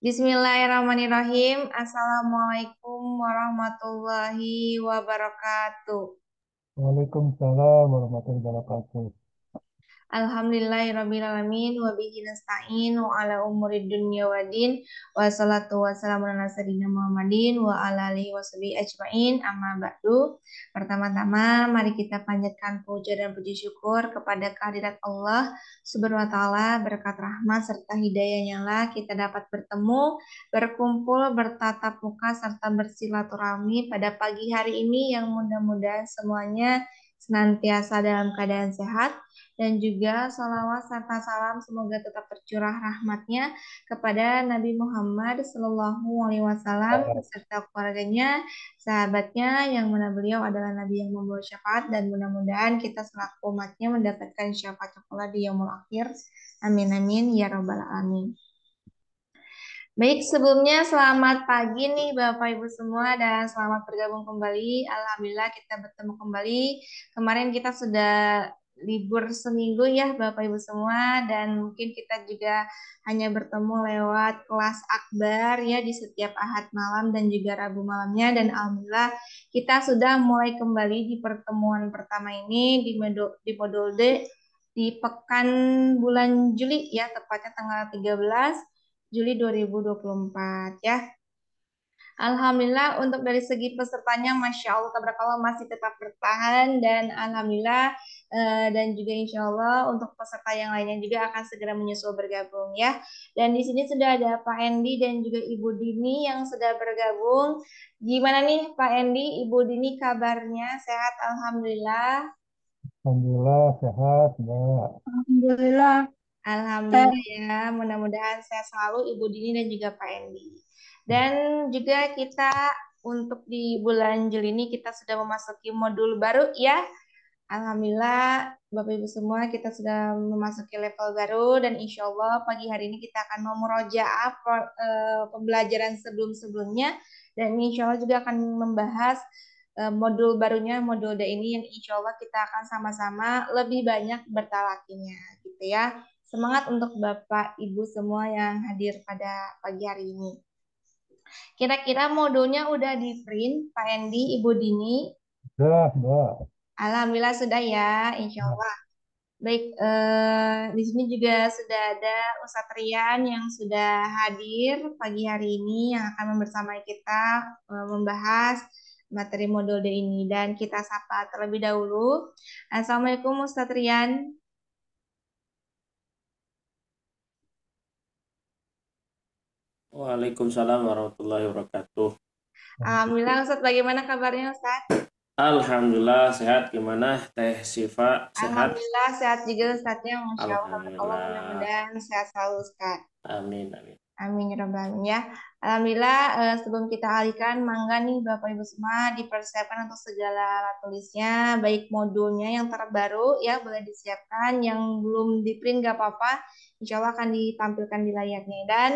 Bismillahirrahmanirrahim. Assalamualaikum warahmatullahi wabarakatuh. Waalaikumsalam warahmatullahi wabarakatuh. Alhamdulillahirrabbilalamin wa bihi nasta'in wa ala umuri dunya waddin wa salatu wa salamu ala sayyidina Muhammadin wa ala alihi wa sahbihi ajmain amma ba'du. Pertama-tama mari kita panjatkan puja dan puji syukur kepada kehadirat Allah Subhanahu wa taala, berkat rahmat serta hidayahnya lah kita dapat bertemu, berkumpul, bertatap muka serta bersilaturahmi pada pagi hari ini yang mudah-mudahan semuanya senantiasa dalam keadaan sehat dan juga salawat serta salam semoga tetap tercurah rahmatnya kepada Nabi Muhammad Sallallahu Alaihi Wasallam beserta keluarganya, sahabatnya yang mana beliau adalah Nabi yang membawa syafaat dan mudah-mudahan kita selaku umatnya mendapatkan syafaat Allah di yaumul akhir. Amin amin ya robbal alamin. Baik, sebelumnya selamat pagi nih Bapak Ibu semua dan selamat bergabung kembali. Alhamdulillah kita bertemu kembali. Kemarin kita sudah libur seminggu ya Bapak Ibu semua dan mungkin kita juga hanya bertemu lewat kelas akbar ya di setiap Ahad malam dan juga Rabu malamnya dan alhamdulillah kita sudah mulai kembali di pertemuan pertama ini di modul D di pekan bulan Juli ya tepatnya tanggal 13 Juli 2024 ya. Alhamdulillah untuk dari segi pesertanya Masya Allah tabarakallah masih tetap bertahan dan Alhamdulillah dan juga Insya Allah untuk peserta yang lainnya juga akan segera menyusul bergabung ya. Dan di sini sudah ada Pak Endi dan juga Ibu Dini yang sudah bergabung. Gimana nih Pak Endi, Ibu Dini kabarnya? Sehat Alhamdulillah. Alhamdulillah sehat, Mbak. Alhamdulillah, Alhamdulillah saya ya, mudah-mudahan sehat selalu Ibu Dini dan juga Pak Endi. Dan juga kita untuk di bulan Juli ini kita sudah memasuki modul baru ya. Alhamdulillah Bapak Ibu semua kita sudah memasuki level baru dan insya Allah pagi hari ini kita akan memurojaah pembelajaran sebelum-sebelumnya dan insya Allah juga akan membahas modul barunya modul D ini yang insya Allah kita akan sama-sama lebih banyak bertalakinya gitu ya. Semangat untuk Bapak Ibu semua yang hadir pada pagi hari ini. Kira-kira modulnya udah di print Pak Endi, Ibu Dini? Sudah, Mbak. Alhamdulillah sudah ya, insya Allah. Baik, di sini juga sudah ada Ustadz Rian yang sudah hadir pagi hari ini yang akan membersamai kita membahas materi modul D ini dan kita sapa terlebih dahulu. Assalamualaikum Ustadz Rian. Waalaikumsalam warahmatullahi wabarakatuh. Alhamdulillah Ustadz, bagaimana kabarnya Ustadz? Alhamdulillah sehat. Gimana Teh Sifa? Sehat? Alhamdulillah sehat juga Ustadznya, Masya Allah, tabarakallah, Alhamdulillah. mudah-mudahan sehat selalu Ustadz. Amin amin. Amin ya rabbal alamin ya. Alhamdulillah sebelum kita alihkan mangga nih Bapak Ibu semua dipersiapkan untuk segala alat tulisnya baik modulnya yang terbaru ya boleh disiapkan yang belum di print gak apa-apa Insya Allah akan ditampilkan di layarnya dan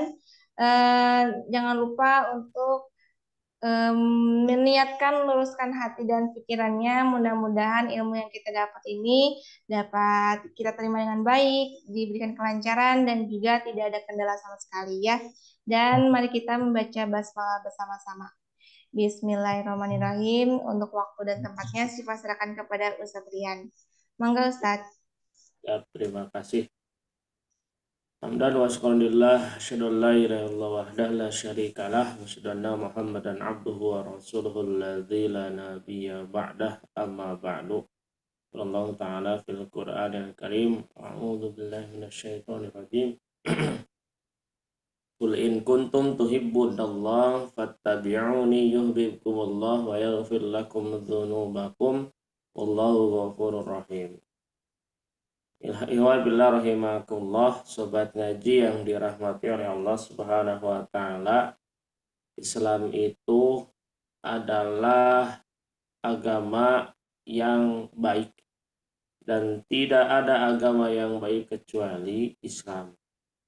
eh, jangan lupa untuk em, meniatkan meluruskan hati dan pikirannya. Mudah-mudahan ilmu yang kita dapat ini dapat kita terima dengan baik, diberikan kelancaran dan juga tidak ada kendala sama sekali ya. Dan mari kita membaca basmalah bersama-sama. Bismillahirrahmanirrahim. Untuk waktu dan tempatnya silakan kepada Ustadz Rian. Mangga Ustadz. Ya, terima kasih. Hamdan wa syukurillah, asyhadu an la ilaha illallah wahdahu la syarikalah wa asyhadu anna Muhammadan abduhu wa rasuluhu alladzi la nabiyya ba'dah amma ba'du. Allah taala fil Qur'anil Karim. A'udzu billahi minasyaitonir rajim. Qul in kuntum tuhibbunallaha fattabi'uni yuhibbukumullah wa yaghfir lakum dzunubakum wallahu ghafurur rahim. Ihwan billah rahimakumullah, sobat ngaji yang dirahmati oleh Allah Subhanahu wa taala. Islam itu adalah agama yang baik dan tidak ada agama yang baik kecuali Islam.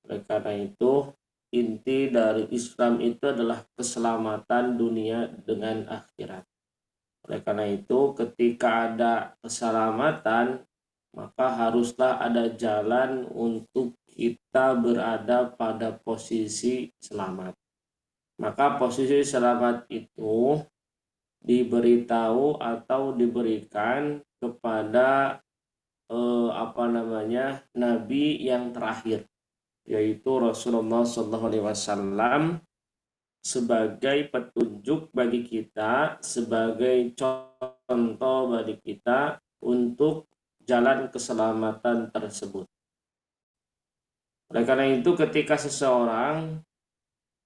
Oleh karena itu, inti dari Islam itu adalah keselamatan dunia dengan akhirat. Oleh karena itu, ketika ada keselamatan, maka haruslah ada jalan untuk kita berada pada posisi selamat. Maka posisi selamat itu diberitahu atau diberikan kepada nabi yang terakhir, yaitu Rasulullah SAW, sebagai petunjuk bagi kita, sebagai contoh bagi kita untuk jalan keselamatan tersebut. Oleh karena itu, ketika seseorang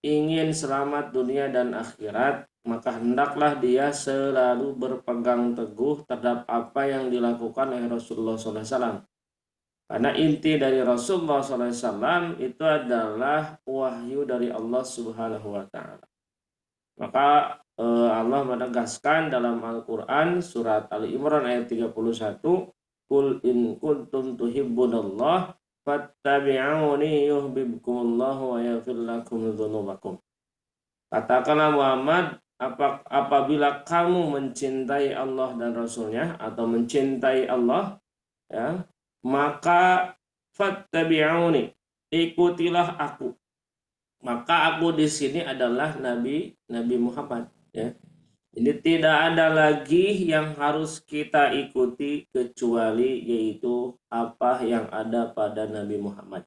ingin selamat dunia dan akhirat, maka hendaklah dia selalu berpegang teguh terhadap apa yang dilakukan oleh Rasulullah SAW. Karena inti dari Rasulullah SAW itu adalah wahyu dari Allah Subhanahu wa Ta'ala. Maka Allah menegaskan dalam Al-Quran surat Ali Imran ayat 31, Qul in kuntum tuhibbunallah fattabi'uni yuhibbukumullahu wa yaghfir lakum dzunubakum. Katakanlah Muhammad, apabila kamu mencintai Allah dan Rasulnya atau mencintai Allah, ya, maka fattabi'uni, ikutilah aku. Maka aku di sini adalah Nabi Muhammad, ya. Jadi tidak ada lagi yang harus kita ikuti kecuali yaitu apa yang ada pada Nabi Muhammad.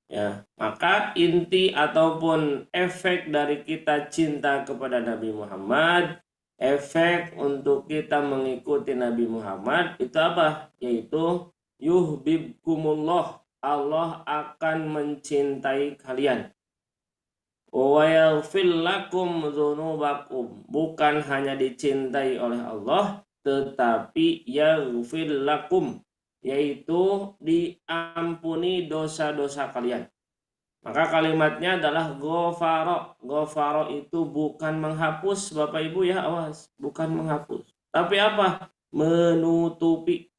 Ya, maka inti ataupun efek dari kita cinta kepada Nabi Muhammad, efek untuk kita mengikuti Nabi Muhammad itu apa? Yaitu yuhibbukumullah, Allah akan mencintai kalian. Wa yaghfir lakum dzunubakum, bukan hanya dicintai oleh Allah, tetapi yaghfir lakum, yaitu diampuni dosa-dosa kalian. Maka kalimatnya adalah ghafara. Ghafara itu bukan menghapus, Bapak Ibu ya, awas, bukan menghapus. Tapi apa? Menutupi.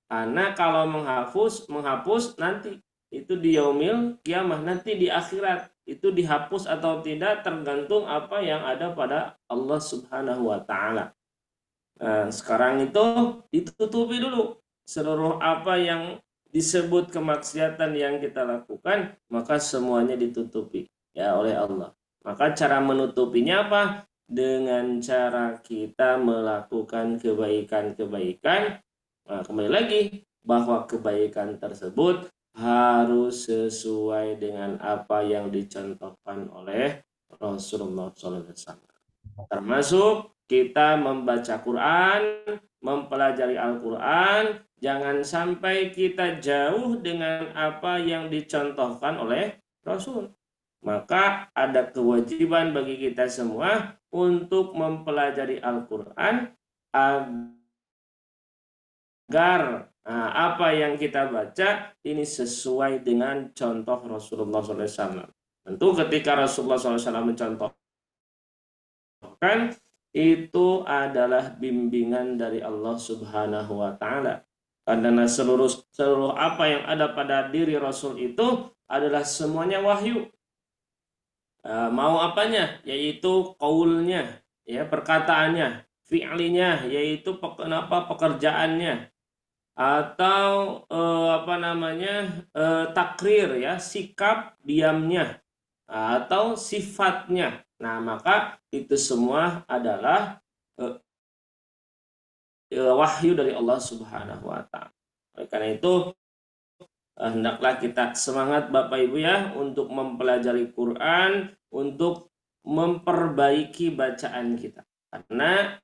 Karena kalau menghapus nanti itu di yaumil kiamah, nanti di akhirat itu dihapus atau tidak tergantung apa yang ada pada Allah Subhanahu wa Ta'ala. Nah, sekarang itu ditutupi dulu seluruh apa yang disebut kemaksiatan yang kita lakukan, maka semuanya ditutupi ya oleh Allah. Maka cara menutupinya apa? Dengan cara kita melakukan kebaikan-kebaikan. Nah, kembali lagi bahwa kebaikan tersebut harus sesuai dengan apa yang dicontohkan oleh Rasulullah SAW. Termasuk kita membaca Quran, mempelajari Al-Quran, jangan sampai kita jauh dengan apa yang dicontohkan oleh Rasul. Maka ada kewajiban bagi kita semua untuk mempelajari Al-Quran agar apa yang kita baca ini sesuai dengan contoh Rasulullah SAW. Tentu ketika Rasulullah SAW mencontohkan, itu adalah bimbingan dari Allah Subhanahu wa Ta'ala. Karena seluruh apa yang ada pada diri Rasul itu adalah semuanya wahyu. Mau apanya? Yaitu qaulnya, ya, perkataannya, fi'linya, yaitu pekerjaannya, atau takrir, ya, sikap diamnya, atau sifatnya. Nah, maka itu semua adalah wahyu dari Allah Subhanahu wa Ta'ala. Oleh karena itu hendaklah kita semangat Bapak Ibu ya untuk mempelajari Quran, untuk memperbaiki bacaan kita. Karena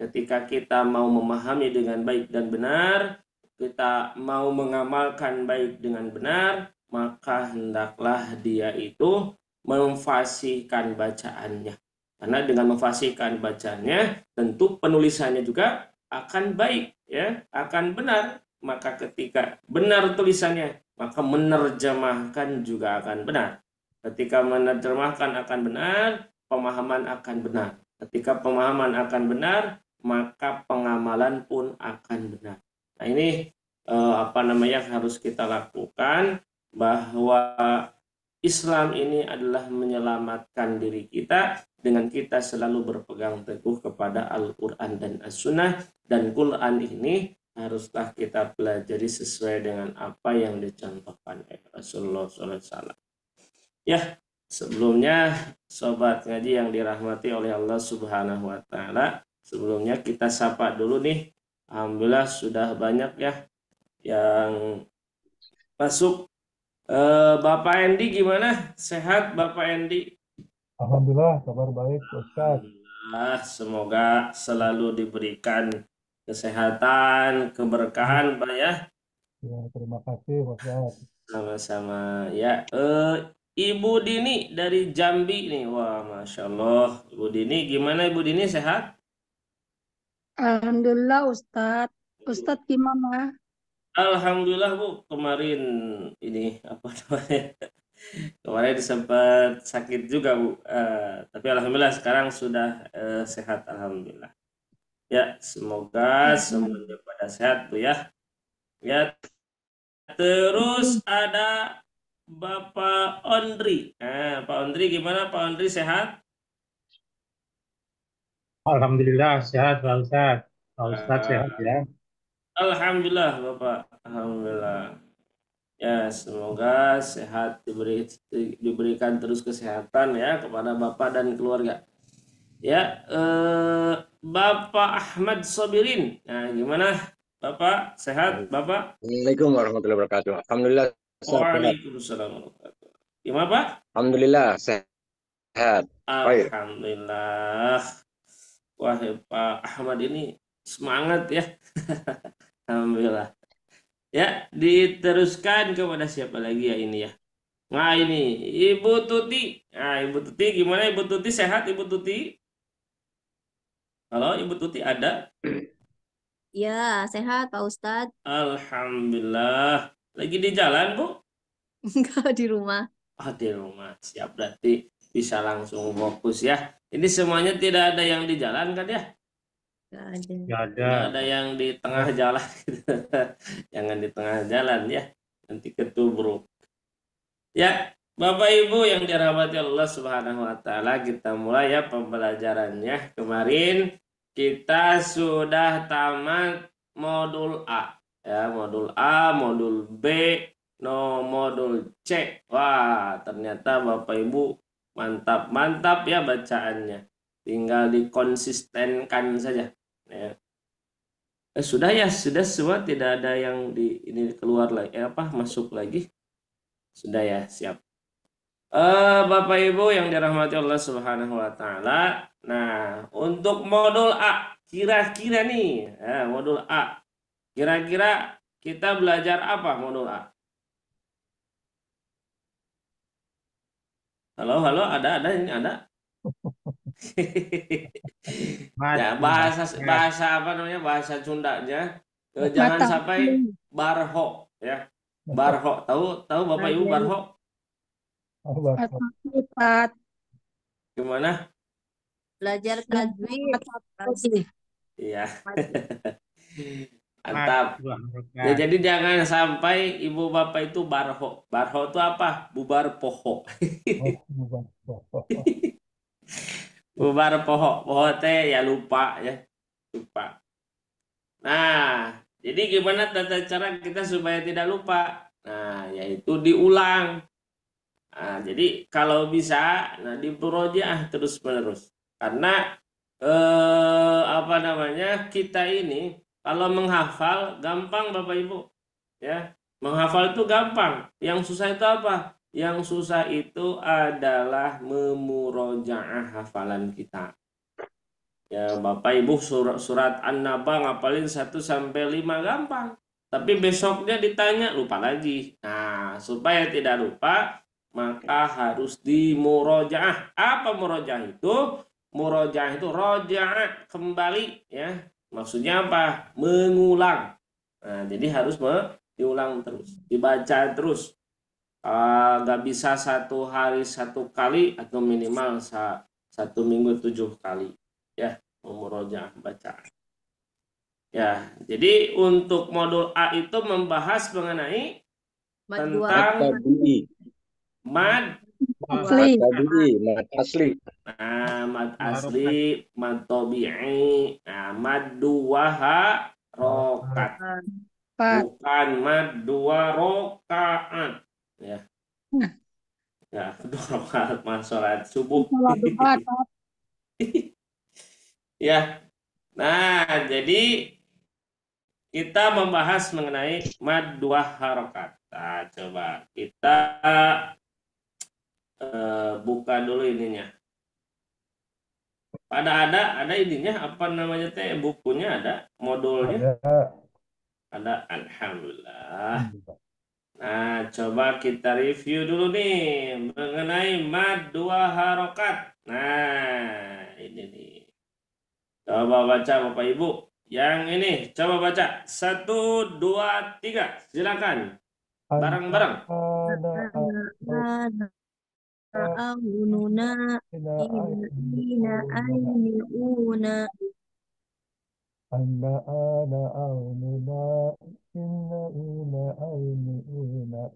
ketika kita mau memahami dengan baik dan benar, kita mau mengamalkan baik dengan benar, maka hendaklah dia itu memfasihkan bacaannya. Karena dengan memfasihkan bacaannya, tentu penulisannya juga akan baik, ya, akan benar. Maka ketika benar tulisannya, maka menerjemahkan juga akan benar. Ketika menerjemahkan akan benar, pemahaman akan benar. Ketika pemahaman akan benar, maka pengamalan pun akan benar. Nah, ini yang harus kita lakukan, bahwa Islam ini adalah menyelamatkan diri kita dengan kita selalu berpegang teguh kepada Al-Quran dan As-Sunnah. Dan Quran ini haruslah kita pelajari sesuai dengan apa yang dicontohkan oleh Rasulullah SAW. Ya, sebelumnya sobat ngaji yang dirahmati oleh Allah Subhanahu wa taala, sebelumnya kita sapa dulu nih. Alhamdulillah sudah banyak ya yang masuk. Bapak Endi gimana? Sehat Bapak Endi? Alhamdulillah, kabar baik, Ustaz. Alhamdulillah, semoga selalu diberikan kesehatan, keberkahan, Pak ya. Ya, terima kasih, Ustaz. Sama-sama ya. Ibu Dini dari Jambi nih. Wah, Masya Allah. Ibu Dini, gimana Ibu Dini sehat? Alhamdulillah Ustadz. Ustadz gimana? Alhamdulillah Bu. Kemarin ini apa namanya? Kemarin sempat sakit juga Bu. Tapi Alhamdulillah sekarang sudah sehat. Alhamdulillah. Ya, semoga semuanya pada sehat Bu ya. Ya, terus ada Bapak Ondri. Pak Ondri gimana Pak Ondri sehat? Alhamdulillah sehat Pak Ustadz. Pak Ustadz sehat Eh, ya. Alhamdulillah Bapak. Alhamdulillah. Ya, semoga sehat diberikan terus kesehatan ya kepada Bapak dan keluarga. Ya, Bapak Ahmad Sobirin. Nah, gimana Bapak? Sehat Bapak? Assalamualaikum warahmatullahi wabarakatuh. Alhamdulillah sehat. Waalaikumsalam warahmatullahi wabarakatuh. Gimana Pak? Alhamdulillah sehat. Baik. Alhamdulillah. Wah, Pak Ahmad ini semangat ya. Alhamdulillah. Ya, diteruskan kepada siapa lagi ya ini ya. Nah, ini Ibu Tuti. Nah, Ibu Tuti gimana Ibu Tuti sehat Ibu Tuti? Halo, Ibu Tuti ada? Ya, sehat Pak Ustadz. Alhamdulillah. Lagi di jalan, Bu? Enggak di rumah. Oh, di rumah. Siap, berarti bisa langsung fokus ya. Ini semuanya tidak ada yang di jalan kan ya? Enggak ada. Gak ada. Nggak ada yang di tengah jalan. Jangan di tengah jalan ya. Nanti ketubruk. Ya, Bapak Ibu yang dirahmati Allah Subhanahu wa taala, kita mulai ya pembelajarannya. Kemarin kita sudah tamat modul A. Ya, modul A, modul B, modul C. Wah, ternyata Bapak Ibu mantap-mantap ya bacaannya. Tinggal dikonsistenkan saja. Ya. Sudah ya, sudah semua, tidak ada yang ini keluar lagi, masuk lagi. Sudah ya, siap. Bapak Ibu yang dirahmati Allah Subhanahu wa taala. Nah, untuk modul A, kira-kira nih, modul A. Kira-kira kita belajar apa modul A? Halo, ada ini ada. Ya, bahasa apa namanya? Bahasa Sundanya. Jangan sampai barho ya. Barho, tahu Bapak Ibu barho? Ustadz. Gimana? Belajar tajwid. Iya. Mantap. Ya, jadi jangan sampai ibu bapak itu barho. Barho itu apa? Bubar poho. Bubar poho. Poho teh ya lupa ya. Lupa. Nah, jadi gimana tata cara kita supaya tidak lupa? Nah, yaitu diulang. Nah, jadi kalau bisa, nah dimurojaah terus-menerus. Karena kita ini kalau menghafal gampang Bapak Ibu, ya. Menghafal itu gampang. Yang susah itu apa? Yang susah itu adalah memurojaah hafalan kita. Ya, Bapak Ibu surat An-Naba ngapalin 1 sampai 5 gampang. Tapi besoknya ditanya lupa lagi. Nah, supaya tidak lupa maka harus dimurojaah. Apa murojaah itu? Murojaah itu rojaah kembali ya. Maksudnya apa? Mengulang. Nah, jadi harus diulang terus, dibaca terus. Gak bisa 1 hari 1 kali atau minimal 1 minggu 7 kali ya memurojaah bacaan. Ya, jadi untuk modul A itu membahas mengenai tentang mad asli. Nah, mad asli, mad tabi'i, mad duwaha, rokat. Pat. Bukan mad 2 rokaat. Ya, Nah, ya 2 rokaat mas sholat subuh. salah doa, Tat. Ya, nah jadi kita membahas mengenai mad 2 harokat. Nah, coba kita buka dulu ininya. Ada ininya apa namanya teh, bukunya ada, modulnya Ada. ada. Alhamdulillah. Nah, coba kita review dulu nih mengenai mad 2 harokat. Nah, ini nih. Coba baca Bapak Ibu. Yang ini coba baca. 1, 2, 3. Silakan. Bareng-bareng. Aununa ina ainiuna Ana aununa inna ainiuna.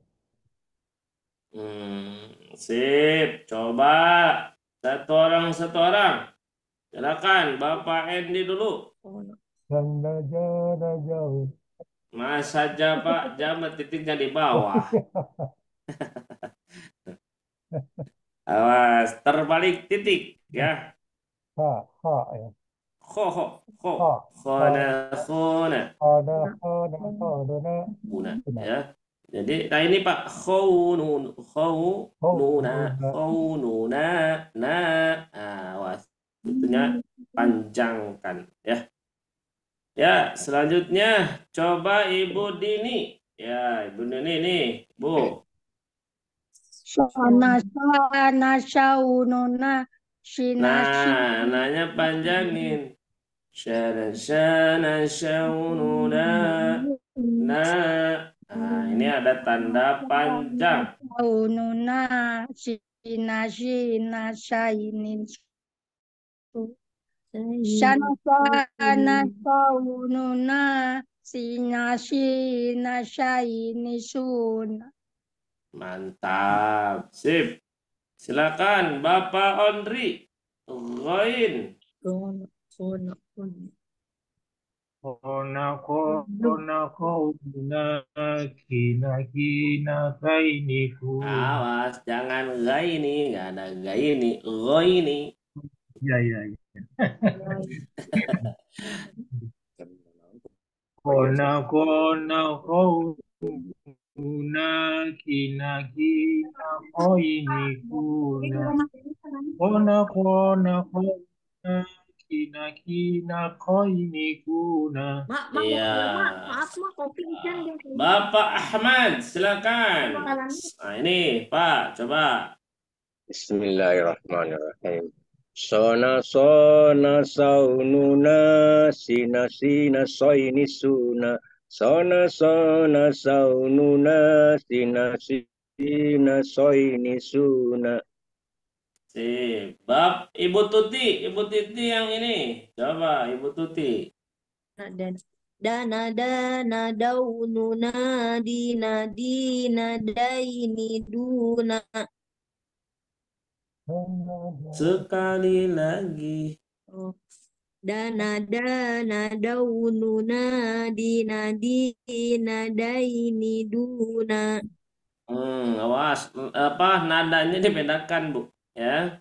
Sip. Coba satu orang. Silakan Bapak Endi dulu. Jana jauh. Mas saja Pak, jamat titiknya di bawah. Awas, terbalik titik ya. Ha ya. Kho. Ha. Khona. Ada Una ya. Jadi nah ini Pak, khaununa na. Awas, tentunya panjangkan ya. Ya, selanjutnya coba Ibu Dini. Ya, Ibu Dini nih, Bu. Sana shaununa shinashi. Nah, nanya panjangin. Syana syaununa. Nah, ini ada tanda panjang. Shaununa shinashi nashainin. Sana shaununa shinashi nashainin sun. Mantap. Sip. Silakan Bapak Ondri. Ghain. Awas, jangan ghaini, nggak ada ghaini, ghaini. Ya. Kona kina koini kuna. Kona kina koini kuna. Iya. Maaf, kopi kan Bapak Ahmad, silakan. Nah, ini Pak, coba. Bismillahirrahmanirrahim. Sona saununa sina soini suna. Sona saununa sina soini suna. Sip. Bab Ibu Tuti yang ini. Coba Ibu Tuti. dana daununa dina daini duna Sekali lagi. dana daununa dina daini duna. Awas, nadanya dibedakan Bu, ya.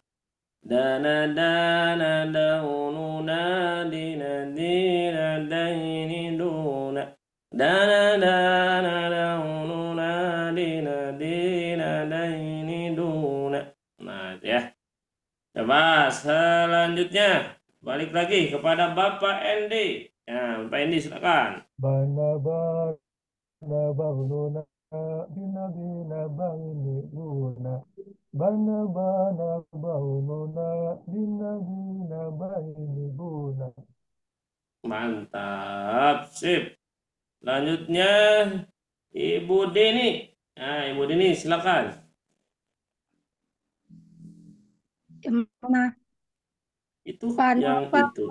Dana daununa dina daini duna. Dana daununa dina daini duna. Nah, ya. Coba selanjutnya balik lagi kepada Bapak Endi. Ya, Bapak Endi silakan. Bana bangununa bina baini una. Bana bangununa bina baini una. Mantap, sip. Selanjutnya Ibu Dini. Nah, Ibu Dini silakan. Mana? Itu yang itu.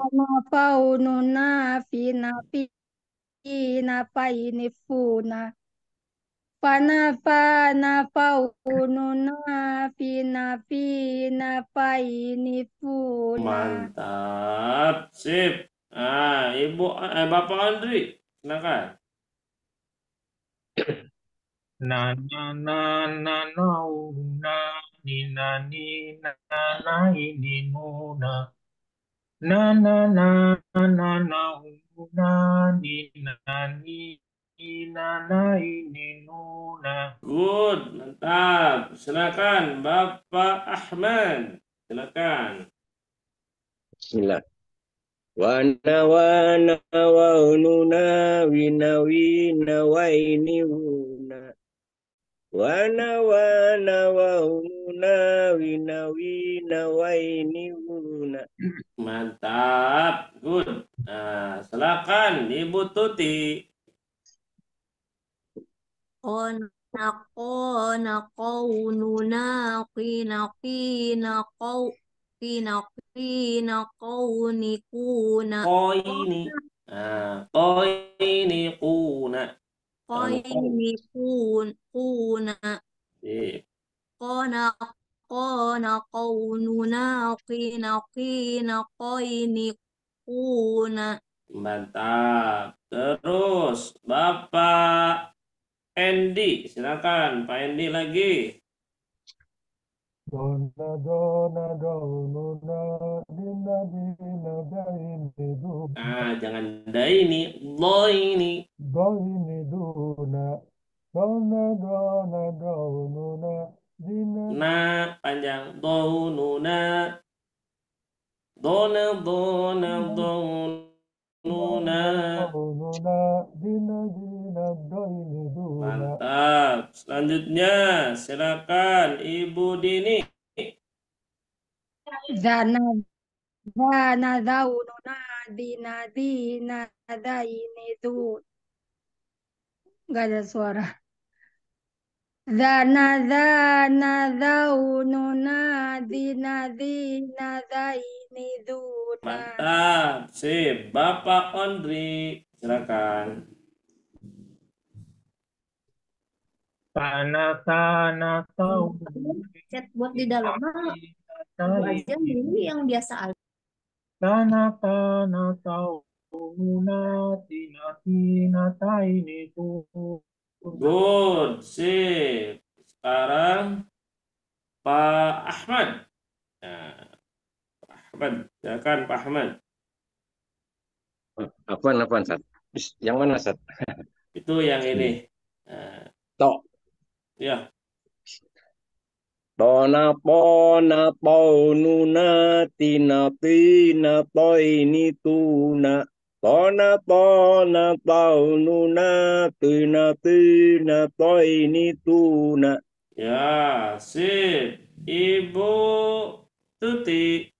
Faununa finapi napa ini funa. Faununa finapi napa ini funa. Mantap, sip. Ibu Bapak Andri. Silakan. Na na na na no na ni na ni na na ini nu na na na na na na na ni na ni na na ini nu na. Good, mantap. Silakan Bapak Ahmad. Silakan. Bismillah. Wana wana waununa wina wina waini wuna. Wana wana waununa wina wina waini wuna. Mantap. Good. Nah, silakan Ibu Tuti. Qona qona qaununa qina qina qaunikuna Koini. Koini kuna. qainikuna Sip. qona qona qaununa qina qainikuna. Mantap. Terus Bapak Endi, silakan Pak Endi lagi. Dona dona daununa dina dina daini duna Jangan daini, lo ini. daini duna dona dona daununa dina Na panjang donuna. Dona donuna. daununa dina dina daini duna. Mantap. Selanjutnya silakan Ibu Dini. Zana zana zaununa dina dina daini du. Gak ada suara. Zana zana zaununa dina dina daini duna. Mantap. Sip. Bapak Ondri, silakan. Tanah tanah tahu. Chat buat di dalam aja ini yang biasa aja. Tanah tanah tahu. Nuna tina tina taini tu. Good. Sip. Sekarang Pak Ahmad. Nah, Pak Ahmad, silakan Pak Ahmad. Apaan, Sat? Yang mana, Sat? Itu yang ini. Nah, Tok. ya. Dona pona paununa tina tina toini tuna. Dona pona paununa tina tina toini tuna. Ya, sip. Ibu Tuti.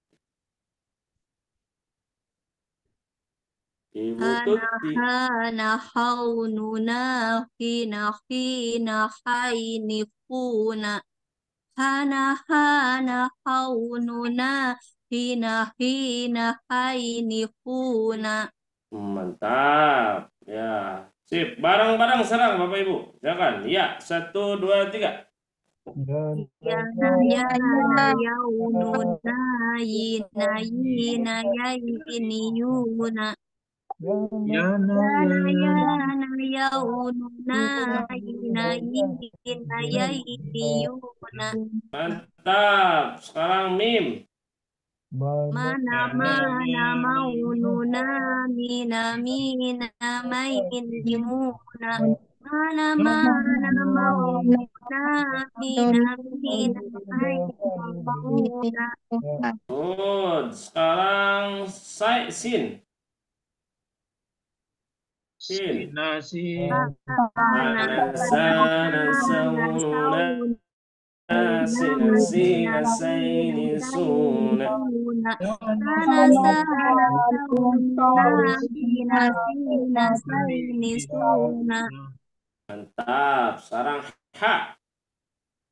Ibu Tuti. Hana haununa hina hainifuna. Hana haununa hina hainifuna. Mantap. Ya, sip. Bareng-bareng serang Bapak Ibu. Silakan. Ya, 1, 2, 3. Yana yaununa yina yina yaini yuna. Yana Yana yaununa yina yina yaini yuna. Mantap. Sekarang Mim. Mana maununa mina mainimuna. Mana maununa mina mainimuna. Good. Sekarang Sin. Sin. nasi. Sana saununa. Sina saini suna. Sana saununa sina saini suna. Mantap. Sekarang Ha.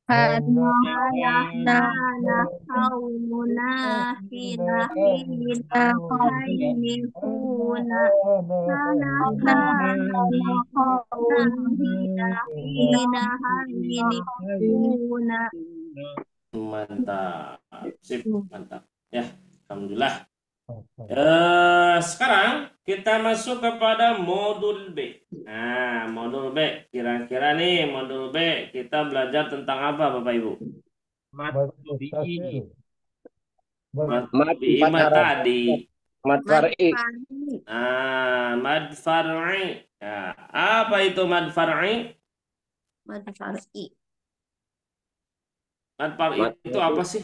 Hana haununa hina hainifuna. Hana haununa hina hainifuna. Mantap. Sip. Mantap. Ya, alhamdulillah. Sekarang kita masuk kepada modul B. Nah, modul B. Kira-kira nih modul B kita belajar tentang apa Bapak Ibu? Mat Muttasil. tabi'i. Mat Mat tabi'i empat mah harokat. tadi. Mat far'i. Mad far'i. Ya, apa itu mad far'i? Mad far'i. Mad far'i Mat itu far'i. apa sih?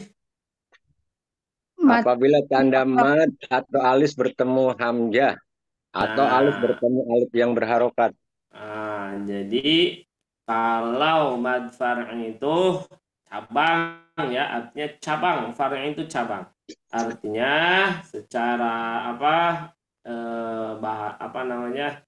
Mat Apabila tanda mad atau alis bertemu hamzah atau alif Nah, bertemu alif yang berharokat. jadi kalau mad far'i itu cabang ya, artinya cabang. Far'i itu cabang. Artinya secara apa namanya?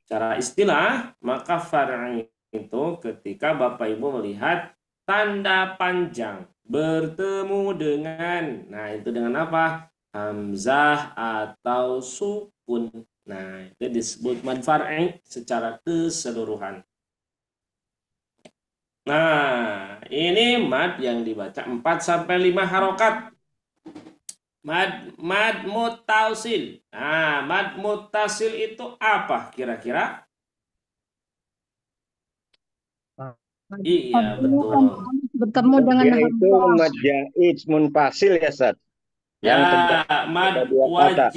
Secara istilah, maka far'i itu ketika Bapak Ibu melihat tanda panjang bertemu dengan, nah itu dengan apa? Hamzah atau sukun. Nah, itu disebut mad far'i secara keseluruhan. Nah, ini mad yang dibaca 4 sampai 5 harokat. Mad muttasil. Nah, mad muttasil itu apa kira-kira? Iya, betul. bertemu dengan Yaitu hamzah. mad jaiz munfasil ya, Ustaz. Yang Ya, terdapat mad pada dua kata.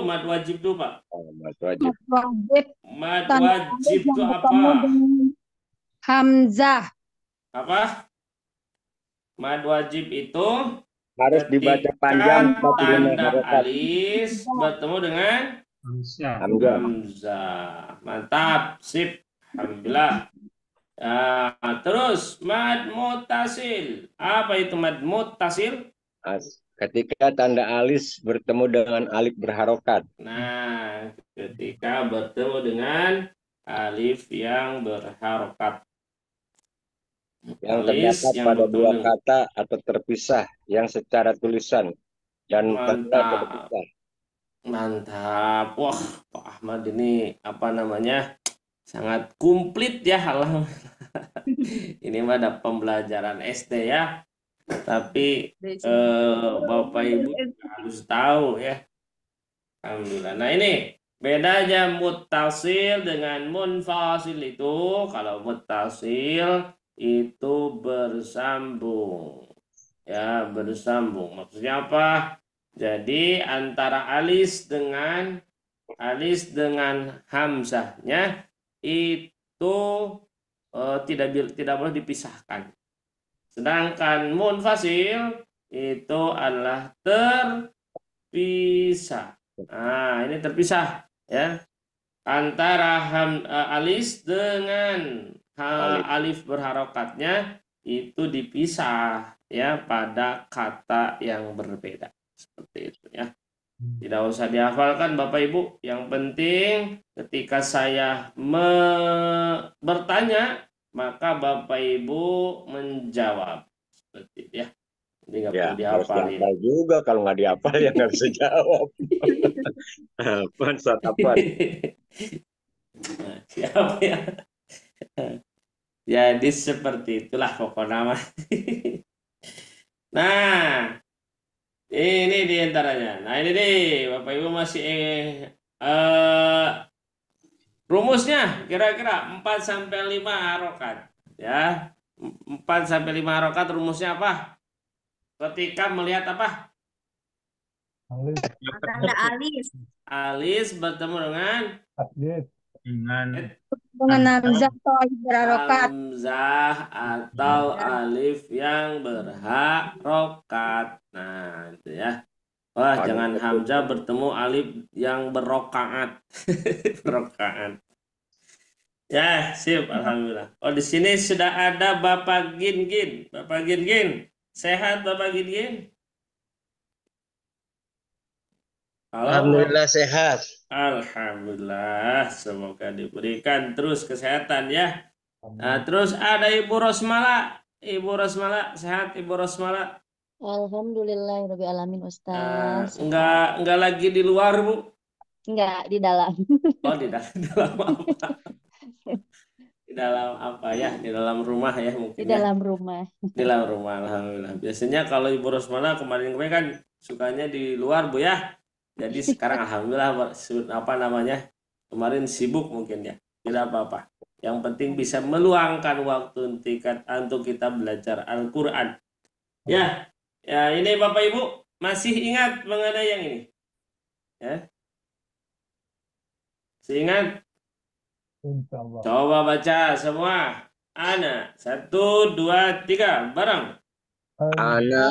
mad wajib dulu, Pak. Oh, mad wajib. Wajib Mad tanda wajib alif itu yang apa? bertemu dengan hamzah. Apa? Mad wajib itu Harus dibaca ketika panjang 45 tanda harokat. alis bertemu dengan Hamzah. Hamzah. hamzah. Mantap, sip. Alhamdulillah. Terus mad muttasil. Apa itu mad muttasil? Ketika tanda alis bertemu dengan alif berharokat. Nah, ketika bertemu dengan alif yang berharokat. Yang Alis terdapat yang pada bertemu dua dengan kata atau terpisah yang secara tulisan dan tanda mantap. terpisah. Mantap. Wah, Pak Ahmad ini apa namanya? Sangat komplit ya halaman. Ini mah ada pembelajaran SD ya. Tapi Bapak Ibu harus tahu ya. Alhamdulillah. Nah, ini bedanya muttasil dengan munfasil itu, kalau muttasil itu bersambung. Ya, bersambung. Maksudnya apa? Jadi antara alis dengan hamzahnya itu tidak boleh dipisahkan. Sedangkan munfasil itu adalah terpisah. Nah, ini terpisah ya antara alis dengan alif berharokatnya itu dipisah ya pada kata yang berbeda. Seperti itu ya. Tidak usah dihafalkan Bapak Ibu. Yang penting ketika saya bertanya, maka Bapak Ibu menjawab. Seperti itu ya. Jadi nggak Ya, perlu harus dihafalin. dihafal juga. Kalau nggak dihafal ya nggak bisa jawab. Apaan, Ustaz, apaan? Nah, siapa ya? Jadi seperti itulah pokoknya. Nah, ini diantaranya. Nah, ini deh, Bapak Ibu masih rumusnya kira-kira 4 sampai 5 harokat. Ya. 4 sampai 5 harokat rumusnya apa? Ketika melihat apa? Alis. Tanda alis. Alis bertemu dengan Tasjid. Dengan hamzah atau alif berharokat. hamzah atau alif yang berharokat. Nah, itu ya. Wah, jangan hamzah bertemu alif yang berokaat. Berokaat. Ya, sip, alhamdulillah. Oh, di sini sudah ada Bapak Gin. Bapak Gin. Sehat Bapak Gin? Halo. Alhamdulillah sehat. Alhamdulillah, semoga diberikan terus kesehatan ya. Nah, terus ada Ibu Rosmala. Ibu Rosmala, sehat Ibu Rosmala? Alhamdulillah alamin Ustaz. Enggak lagi di luar, Bu? Enggak, di dalam. Oh, di dalam apa? Di dalam apa ya? Di dalam rumah ya mungkin. Di dalam rumah. Di dalam rumah, alhamdulillah. Biasanya kalau Ibu Rosmala kemarin kan sukanya di luar, Bu ya. Jadi sekarang alhamdulillah apa namanya? Kemarin sibuk mungkin ya. Tidak apa-apa. Yang penting bisa meluangkan waktu untuk kita belajar Al-Qur'an. Ya. Ya, ini Bapak Ibu masih ingat mengenai yang ini? Ya. Masih ingat? Insyaallah. Coba baca semua. Ana 1, 2, 3 bareng. Ana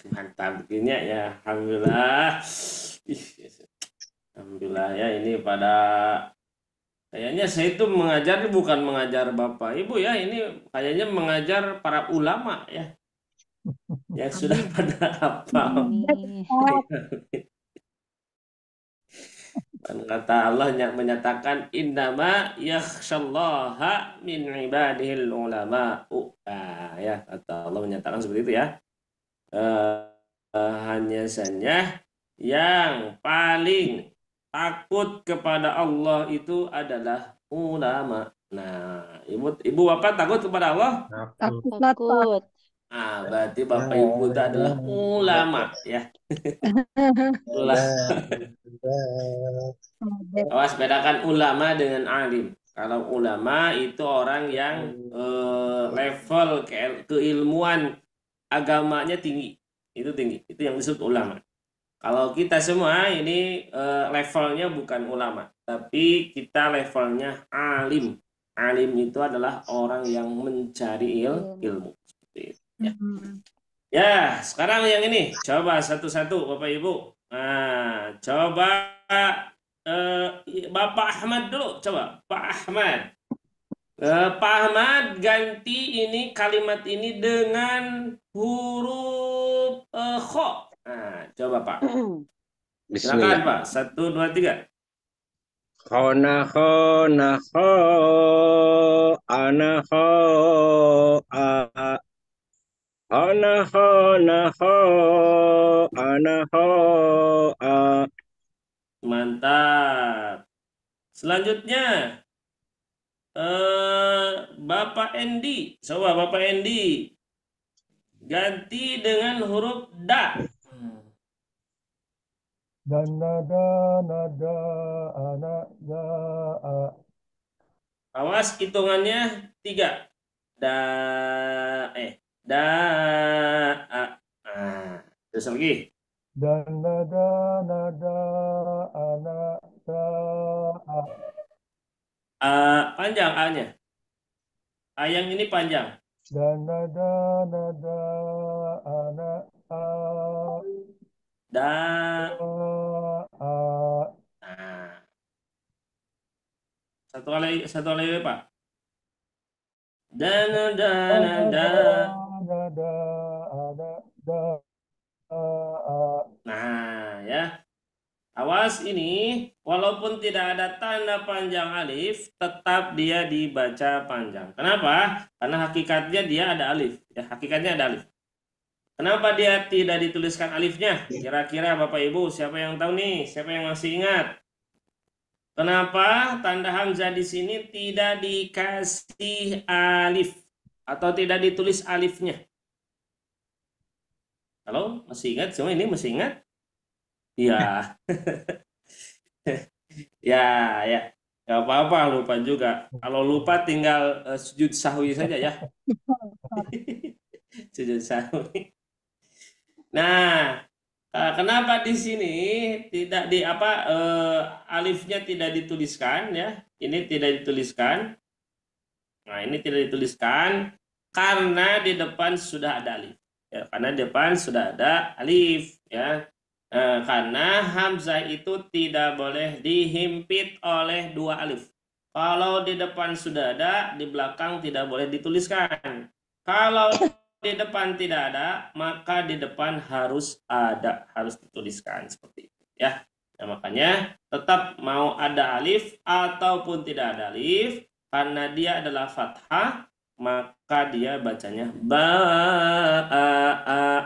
Mantap begini ya. Alhamdulillah. Alhamdulillah ya, ini pada kayaknya saya itu mengajar bukan mengajar Bapak Ibu ya, ini kayaknya mengajar para ulama ya. Yang sudah pada hafal. Dan kata Allah menyatakan innama yakhsyallaha min ibadihil ulama. Ya, kata Allah menyatakan seperti itu ya. Hanya saja yang paling takut kepada Allah itu adalah ulama. Nah, ibu bapak takut kepada Allah? Takut. Berarti bapak ibu itu adalah ulama ya. Awas, bedakan ulama dengan alim. Kalau ulama itu orang yang level keilmuan agamanya tinggi. Itu tinggi. Itu yang disebut ulama. Kalau kita semua ini levelnya bukan ulama, tapi kita levelnya alim. Alim itu adalah orang yang mencari ilmu. Seperti itu. Ya. Ya, sekarang yang ini. Coba satu-satu Bapak Ibu. Nah, coba Bapak Ahmad dulu. Coba, Pak Ahmad. Pak Ahmad ganti ini kalimat ini dengan huruf kho. Nah, coba Pak. Silakan Pak. 1, 2, 3. Khona ana ana Mantap. Selanjutnya Bapak Endi. Coba Bapak Endi ganti dengan huruf da. Dan nada anak Awas hitungannya 3. Terus lagi. dan nada anak Panjang A-nya. A yang ini panjang. dan nada anak Nah, satu lagi Pak. Nah, ya. Awas ini, walaupun tidak ada tanda panjang alif, tetap dia dibaca panjang. Kenapa? Karena hakikatnya dia ada alif. Ya, hakikatnya ada alif. Kenapa dia tidak dituliskan alifnya? Kira-kira Bapak Ibu, siapa yang tahu nih? Siapa yang masih ingat? Kenapa tanda hamzah di sini tidak dikasih alif atau tidak ditulis alifnya? Halo, masih ingat? Semua ini masih ingat? Iya. Ya. Gak apa-apa, lupa juga. Kalau lupa tinggal sujud sahwi saja ya. Sujud sahwi. Nah, kenapa di sini tidak alifnya tidak dituliskan ya? Ini tidak dituliskan. Nah, ini tidak dituliskan karena di depan sudah ada alif. Ya, karena di depan sudah ada alif ya. Karena hamzah itu tidak boleh dihimpit oleh 2 alif. Kalau di depan sudah ada, di belakang tidak boleh dituliskan. Kalau di depan tidak ada, maka di depan harus ada, harus dituliskan seperti itu ya. Nah, makanya tetap mau ada alif ataupun tidak ada alif, karena dia adalah fathah, maka dia bacanya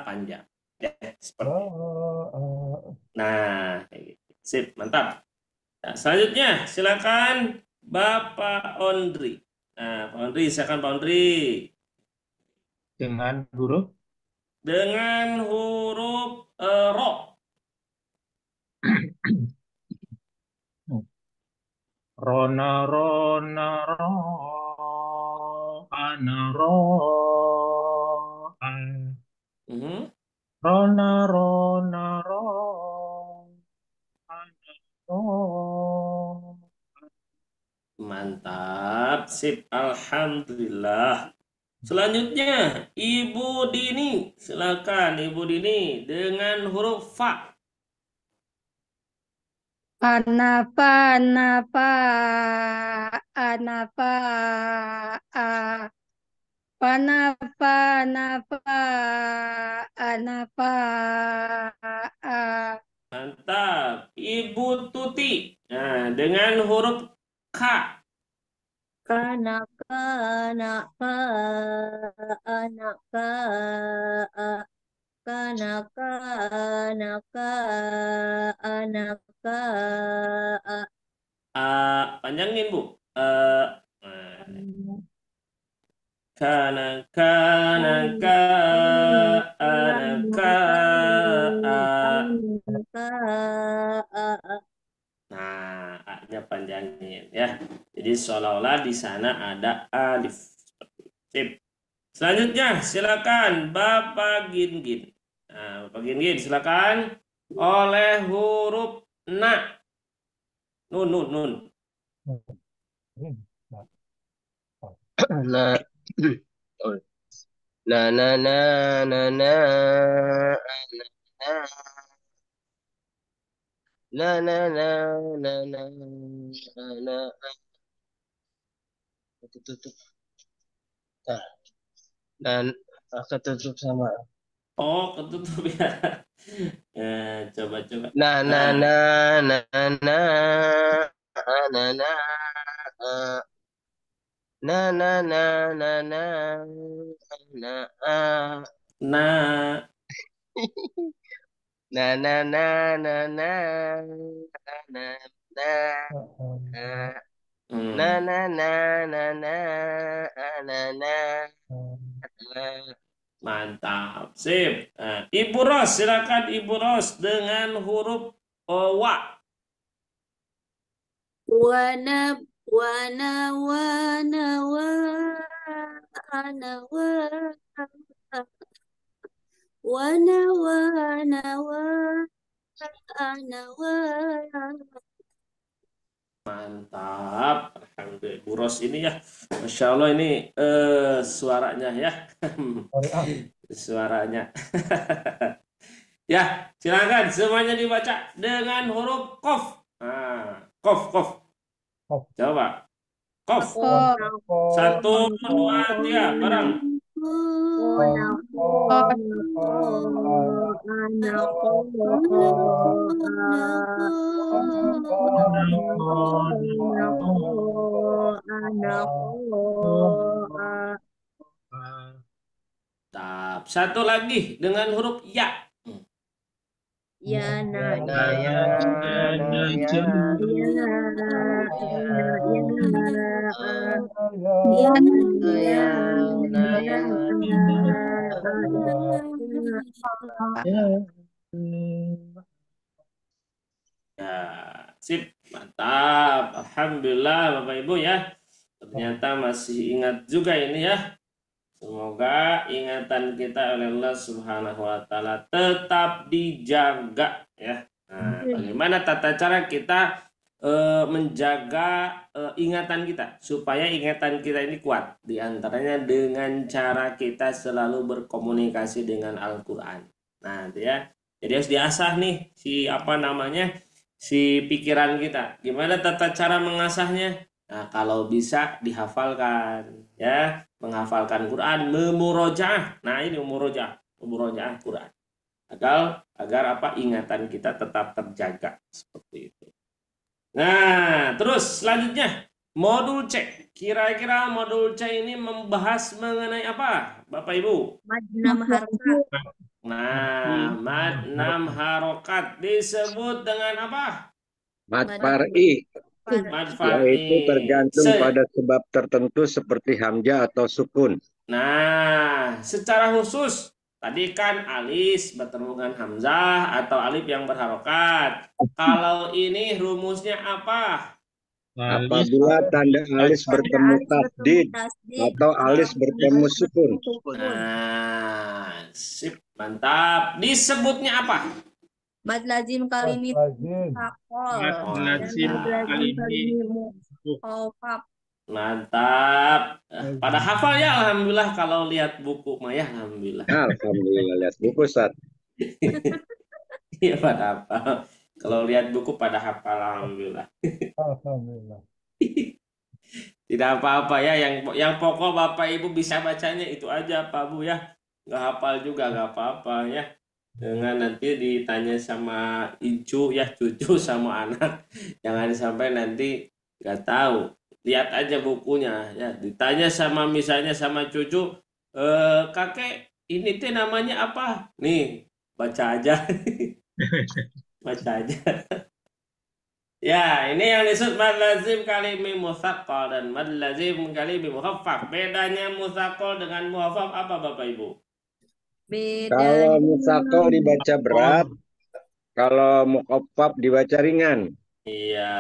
panjang. Ya, seperti itu. Nah, sip, mantap. Nah, selanjutnya silakan Bapak Ondri. Nah, Pak Ondri, silakan Pak Ondri. Dengan huruf Dengan huruf ro. Rona rona ro ana ro an. Mhm. Rona rona ro ana ro. Mantap, sip, alhamdulillah. Selanjutnya, Ibu Dini. Silakan Ibu Dini dengan huruf fa. Anapa, anapa, anapa, a, panapa, anapa, anapa, a. Mantap, Ibu Tuti. Nah, dengan huruf K. Anak, anak, anak, anak, anak, anak, Panjangin Bu. Kana kana ka anaka Nah, A-nya panjangin ya. Jadi seolah-olah di sana ada alif. Sip. Selanjutnya silakan Bapak Gingin. Nah, Bapak Gingin silakan oleh huruf na. Nun nun nun. Na na na na na na na na na na na na na tutup. Nah, dan ketutup sama. Oh, ketutup ya. Coba. Na na na na na na na na na na na na na Nah, na na na na na na na hmm. na na na na na na na. Mantap, sip. Nah, Ibu Ros, silakan Ibu Ros dengan huruf wa. wana wana wana wana wana Mantap, alhamdulillah. Ibu Ros ini ya, Masya Allah ini suaranya ya, suaranya. Ya, silakan semuanya dibaca dengan huruf kof. Nah, kof. Coba, kof. 1, 2, 3, bareng. Mantap. Satu lagi dengan huruf ya. ya na Na ya na ya Ya, sip, mantap. Alhamdulillah Bapak Ibu ya. Ternyata masih ingat juga ini ya. Semoga ingatan kita oleh Allah Subhanahu wa taala tetap dijaga ya. Nah, bagaimana tata cara kita menjaga ingatan kita supaya ingatan kita ini kuat, di antaranya dengan cara kita selalu berkomunikasi dengan Al-Qur'an. Nah, itu ya. Jadi harus diasah nih si pikiran kita. Gimana tata cara mengasahnya? Nah, kalau bisa dihafalkan ya, menghafalkan Quran, memurojaah. Nah, ini memurojaah Quran. Agar apa? Ingatan kita tetap terjaga seperti itu. Nah, terus selanjutnya modul C. Kira-kira modul C ini membahas mengenai apa, Bapak Ibu? mad 6 harokat. Nah, mad 6 harokat disebut dengan apa? Mad Mad far'i Mad yaitu far'i. tergantung pada sebab tertentu seperti hamzah atau sukun. Nah, secara khusus tadi kan alis bertemu dengan hamzah atau alif yang berharokat. Kalau ini rumusnya apa? Alis Apabila tanda alis Tanda bertemu alis bertemu tasdid tasdid atau alis atau bertemu alis sukun. bertemu sukun. Sip, mantap. Disebutnya apa? Mad lazim kalimi lazim. mutakol mad Wah, dan lazim mad lazim mantap. kalimi kalimi mukhafaf. Mantap. Pada hafal ya, alhamdulillah. Kalau lihat buku mah ya, alhamdulillah. Alhamdulillah, lihat buku Ustaz. Iya, pada hafal. Kalau lihat buku pada hafal, alhamdulillah. Alhamdulillah. Tidak apa-apa ya, yang pokok Bapak Ibu bisa bacanya itu aja Pak Bu ya. Nggak hafal juga nggak apa-apa ya. Dengan nanti ditanya sama icu ya, cucu sama anak. Jangan sampai nanti nggak tahu. Lihat aja bukunya ya. Ditanya sama misalnya sama cucu, kakek ini teh namanya apa? Nih, baca aja. Baca aja. Ya, ini yang disebut mad lazim kalimi musaqqal dan mad lazim kalimi mukhaffaf. Bedanya musaqqal dengan mukhaffaf apa Bapak Ibu? Kalau Bedanya musaqal dibaca berat, kalau mukhaffaf dibaca ringan. Iya.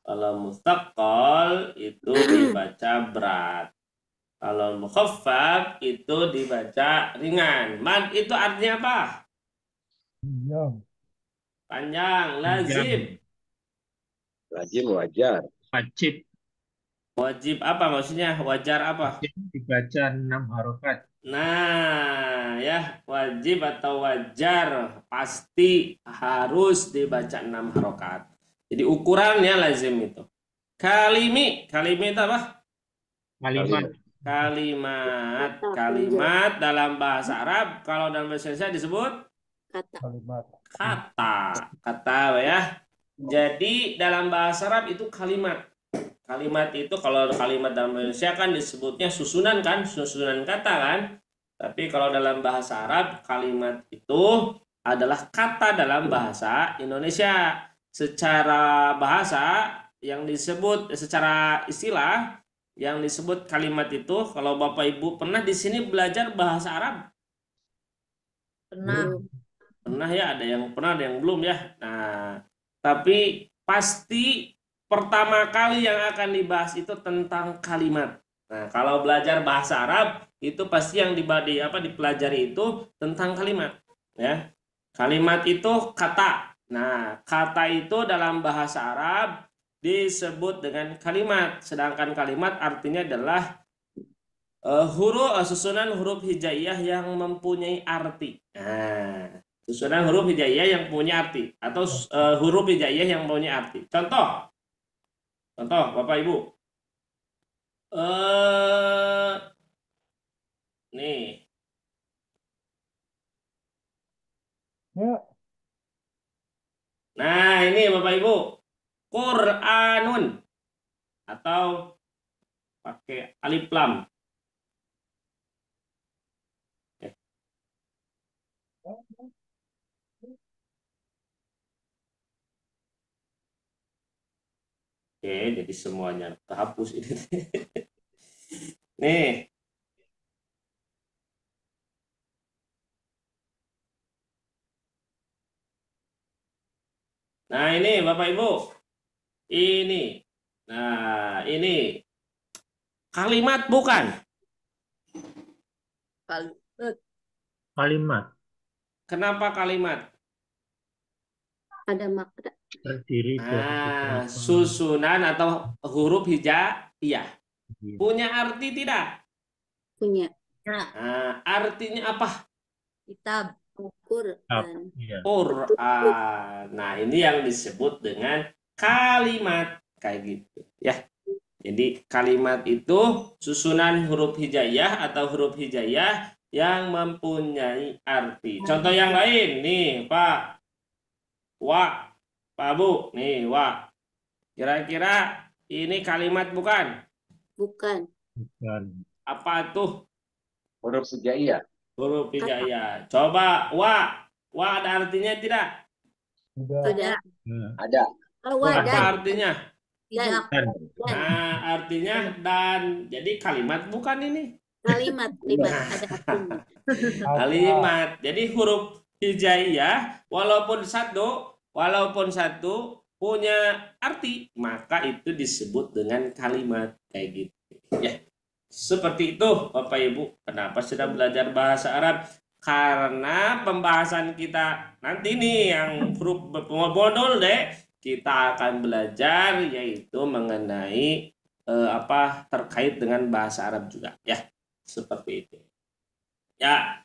Kalau musaqqal itu dibaca berat. Kalau mukhaffaf itu dibaca ringan. Mad itu artinya apa? Yang. Panjang, lazim. Lazim wajar. wajib Wajib apa maksudnya? Wajar apa? dibaca 6 harokat. Nah, ya wajib atau wajar pasti harus dibaca 6 harokat. Jadi ukurannya lazim itu. Kalimi itu apa? Kalimat Kalimat dalam bahasa Arab, kalau dalam bahasa Indonesia disebut kata. Kalimat. kata ya. Jadi dalam bahasa Arab itu kalimat. Kalimat itu kalau kalimat dalam Indonesia kan disebutnya susunan kan, susunan kata kan. Tapi kalau dalam bahasa Arab kalimat itu adalah kata dalam bahasa Indonesia. Secara bahasa yang disebut secara istilah yang disebut kalimat itu, kalau Bapak Ibu pernah di sini belajar bahasa Arab? Pernah. Pernah ya, ada yang pernah, ada yang belum ya. Nah, tapi pasti pertama kali yang akan dibahas itu tentang kalimat. Nah, kalau belajar bahasa Arab itu pasti yang dipelajari itu tentang kalimat, ya. Kalimat itu kata. Nah, kata itu dalam bahasa Arab disebut dengan kalimat, sedangkan kalimat artinya adalah susunan huruf hijaiyah yang mempunyai arti. Nah, susunan huruf hijaiyah yang punya arti atau huruf hijaiyah yang punya arti. Contoh, Bapak Ibu. Nih. Ya. Nah, ini Bapak Ibu. Qur'anun atau pakai alif lam. Oke, jadi semuanya terhapus ini. Nih. Nah, ini Bapak Ibu. Ini. Nah, ini kalimat bukan? Kalimat Kenapa kalimat? Ada makna. terdiri dari beberapa Susunan atau huruf hijaiyah. Iya. Punya arti tidak? Punya. Nah, artinya apa? Kitab. Quran. Iya. Quran. Nah, ini yang disebut dengan kalimat kayak gitu ya. Jadi kalimat itu susunan huruf hijaiyah atau huruf hijaiyah yang mempunyai arti. Contoh yang lain nih, Pak. Wa. Pak Bu, nih wa. Kira-kira ini kalimat bukan? Bukan. Bukan. Apa tuh? Huruf hijaiyah. Huruf hijaiyah. Coba wa. Wa ada artinya tidak? Tidak. Tidak. Ada. Kalau Apa wadah artinya? tidak. Dan Dan Nah, artinya dan. Jadi kalimat bukan ini. kalimat Nah, ada artinya. Ada. kalimat. Jadi huruf hijaiyah walaupun satu punya arti, maka itu disebut dengan kalimat kayak gitu. Ya, seperti itu Bapak Ibu. Kenapa sedang belajar bahasa Arab? Karena pembahasan kita nanti nih yang huruf modul deh, kita akan belajar yaitu mengenai terkait dengan bahasa Arab juga ya. Seperti itu. Ya.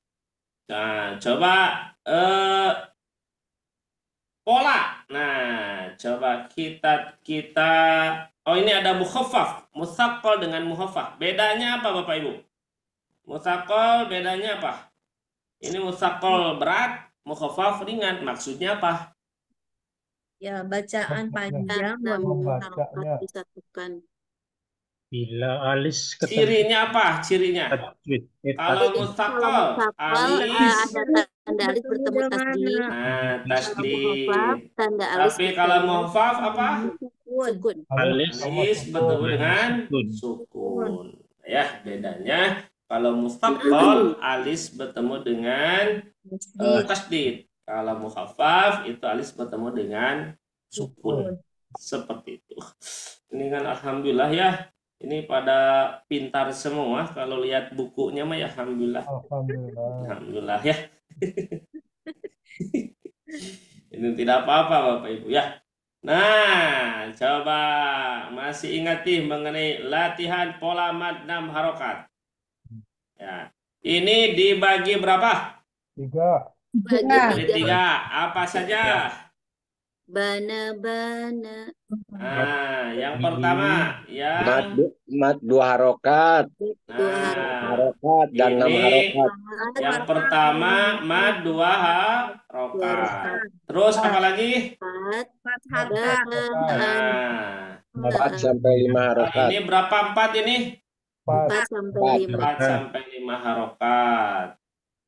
Nah, coba pola. Nah, coba kita oh ini ada mukhaffaf, musaqqal dengan mukhaffaf. Bedanya apa Bapak Ibu? Musaqqal bedanya apa? Ini musaqqal berat, mukhaffaf ringan. Maksudnya apa? Ya, bacaan panjang dan Membacanya. harokat disatukan. bila alis ketemu Cirinya apa? Cirinya. tajwid Kalau Jadi musaqqal, musaqqal alis. ada tanda alif bertemu tasdid. Nah, Kalau tasdid. muhaffaf tanda alif Tapi kalau muhaffaf apa? sukun. Alis sama Alis sukun. bertemu dengan sukun. sukun. Ya, bedanya kalau mustaqqal alis bertemu dengan tasdid. Kalau mukhaffaf itu alis bertemu dengan sukun. Seperti itu. Ini kan alhamdulillah ya. Ini pada pintar semua. Kalau lihat bukunya mah ya alhamdulillah. Alhamdulillah. Alhamdulillah ya. Ini tidak apa-apa Bapak Ibu ya. Nah, coba masih ingat nih mengenai latihan pola mad 6 harokat. Ya. Ini dibagi berapa? 3. Bagi Jadi 3. Apa saja? bana. Nah, yang pertama Mat 2 harokat. Nah, Harokat dan 6 ini harokat. yang pertama mad 2 harokat. Terus apa lagi? Nah, 4 sampai 5 harokat. ini berapa 4 ini? 4 sampai 5. 4 sampai 5 harokat.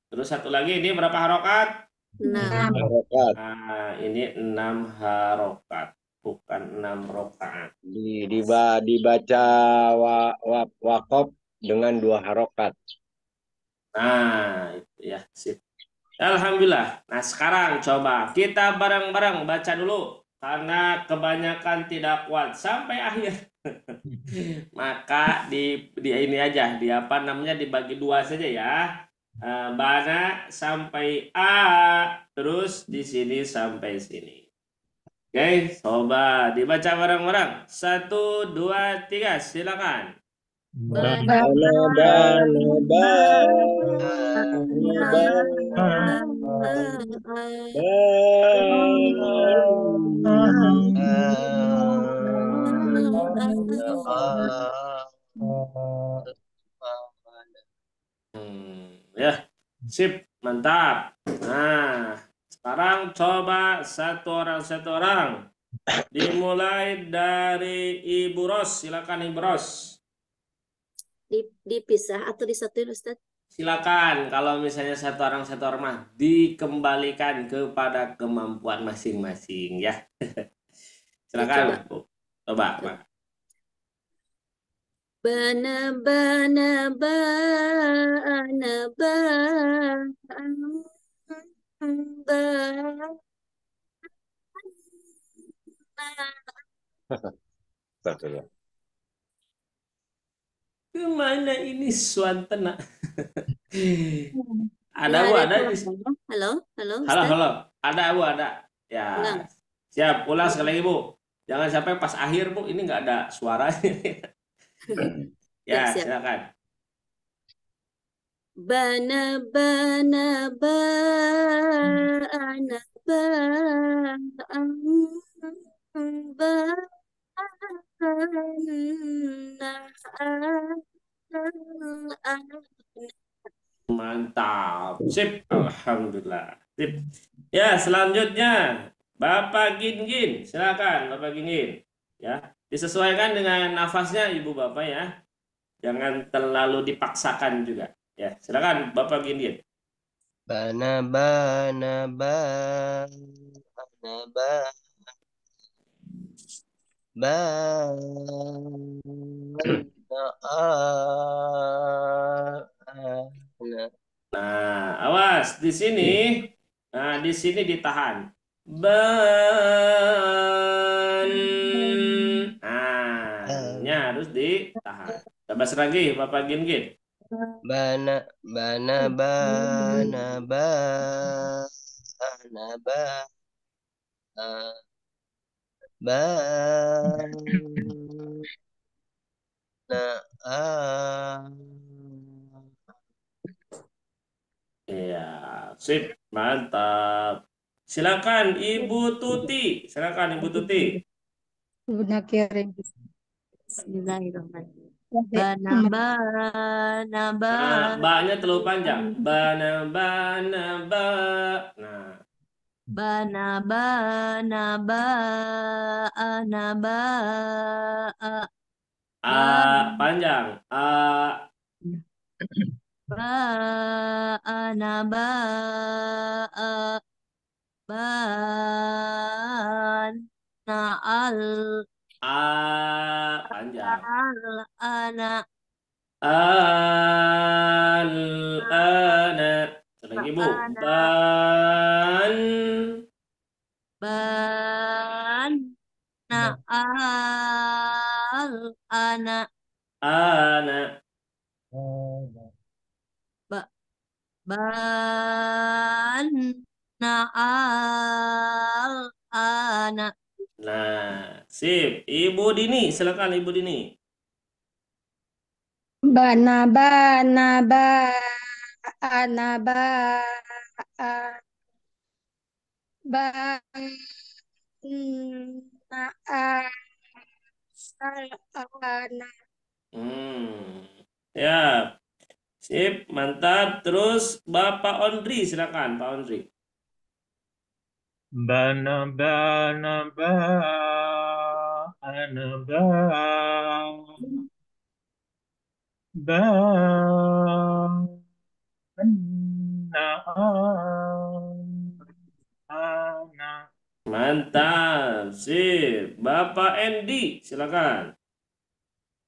Terus satu lagi ini berapa harokat? 6. Harokat. Nah, ini 6 harokat, bukan 6 rokaat. Dibaca waqaf dengan 2 harokat. Nah, itu ya, sip. Alhamdulillah. Nah, sekarang coba kita bareng-bareng baca dulu. Karena kebanyakan tidak kuat sampai akhir. Maka di ini aja, dibagi 2 saja ya. Bana sampai A, terus di sini sampai sini. Oke, coba dibaca bareng-bareng. 1, 2, 3, silakan. Ya, sip, mantap. Nah, sekarang coba satu orang. Dimulai dari Ibu Ros, silakan Ibu Ros. Dipisah atau disatuin Ustaz? Silakan, kalau misalnya satu orang mah dikembalikan kepada kemampuan masing-masing ya. Silakan, Bu. Coba, Pak. Bana Kemana ini Swantena? Ada Ya, Bu, ada ada. Halo, Halo, Ustaz. ada Bu, ada. Ya, Ulang. siap. Ulang sekali lagi Bu. Jangan sampai pas akhir Bu, ini nggak ada suaranya. Ya, Siap. silakan. Bana Mantap. Sip. Alhamdulillah. Sip. Ya, selanjutnya Bapak Gingin. Silakan Bapak Gingin. Ya, disesuaikan dengan nafasnya Ibu Bapak ya. Jangan terlalu dipaksakan juga. Ya, silakan Bapak Gingin. Bana ba ba na Nah, awas di sini. Nah, di sini ditahan. Ban. Nah, nya harus ditahan. Coba lagi, Bapak Gin. bana bana bana bana bana Iya, sip, mantap. Silakan Ibu Tuti. Silakan Ibu Tuti. Bismillahirrahmanirrahim. Adik Bana bana ba Ba-nya terlalu panjang. Bana bana ba. Nah, bana bana ba ana ba a panjang. A ba ana ba ban na al a panjang. ana Al-ana. Lagi Bu. ana Ban. ban na al ana Ana. ba ban na al ana Nah, sip. Ibu Dini, silakan Ibu Dini. Bana bana ba ana ba ba na ana. Ya, sip, mantap. Terus Bapak Ondri, silakan Pak Ondri. Bana bana ba ana ba na ana. Mantap, sip. Bapak Endi, silakan.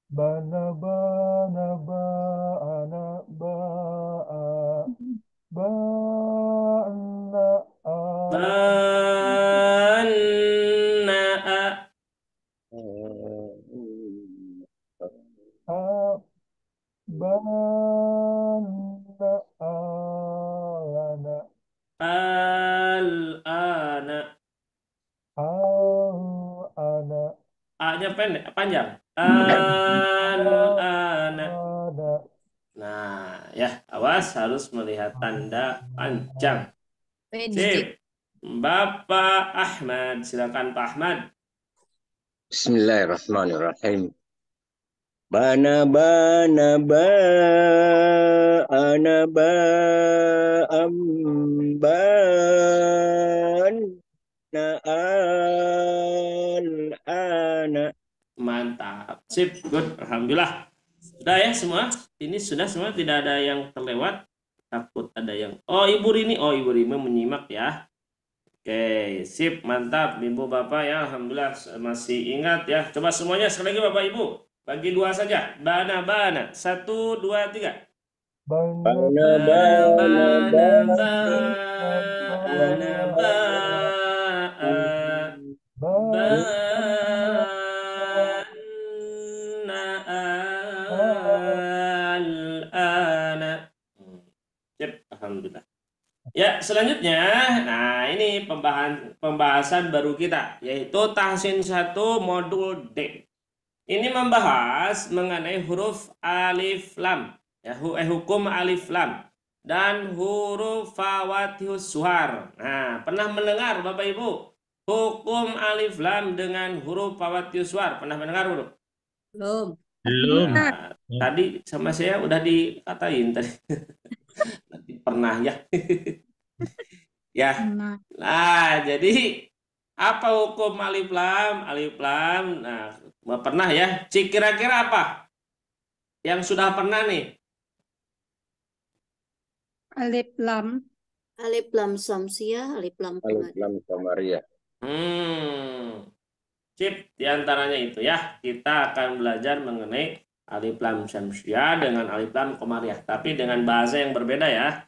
Bana bana ba ana ba bana Banna'a. bana alana Al-ana. alana A-nya pendek, panjang. Al-ana. ada Nah, ya, awas harus melihat tanda panjang. pendek Sip. Bapak Ahmad, silakan Pak Ahmad. Bismillahirrahmanirrahim. Bana bana ba ana ba amban na al ana. Mantap. Sip, good. Alhamdulillah. Sudah ya semua? Ini sudah semua, tidak ada yang terlewat. Takut ada yang... Oh, Ibu Rini. Oh, Ibu Rini menyimak ya. Oke, sip, mantap. Ibu Bapak ya, Alhamdulillah masih ingat ya. Coba semuanya sekali lagi Bapak Ibu. Bagi dua saja. Bana. 1, 2, 3. bana Sip, alhamdulillah. Ya, selanjutnya, nah ini pembahasan baru kita, yaitu tahsin 1 modul D. Ini membahas mengenai huruf alif lam, ya, hukum alif lam dan huruf fawatihus suhar. Nah, pernah mendengar Bapak Ibu hukum alif lam dengan huruf fawatihus suhar? Pernah mendengar belum? belum Belum. Nah, tadi sama saya udah dikatain tadi. Nanti pernah ya. Ya. Nah, jadi apa hukum alif lam? Alif lam. Nah, pernah ya? Cik, kira-kira apa? Yang sudah pernah nih? Alif lam samsiah alif lam Alif lam Samaria. Sip, diantaranya itu ya. Kita akan belajar mengenai alif lam syamsiah dengan alif lam qamariyah, tapi dengan bahasa yang berbeda ya.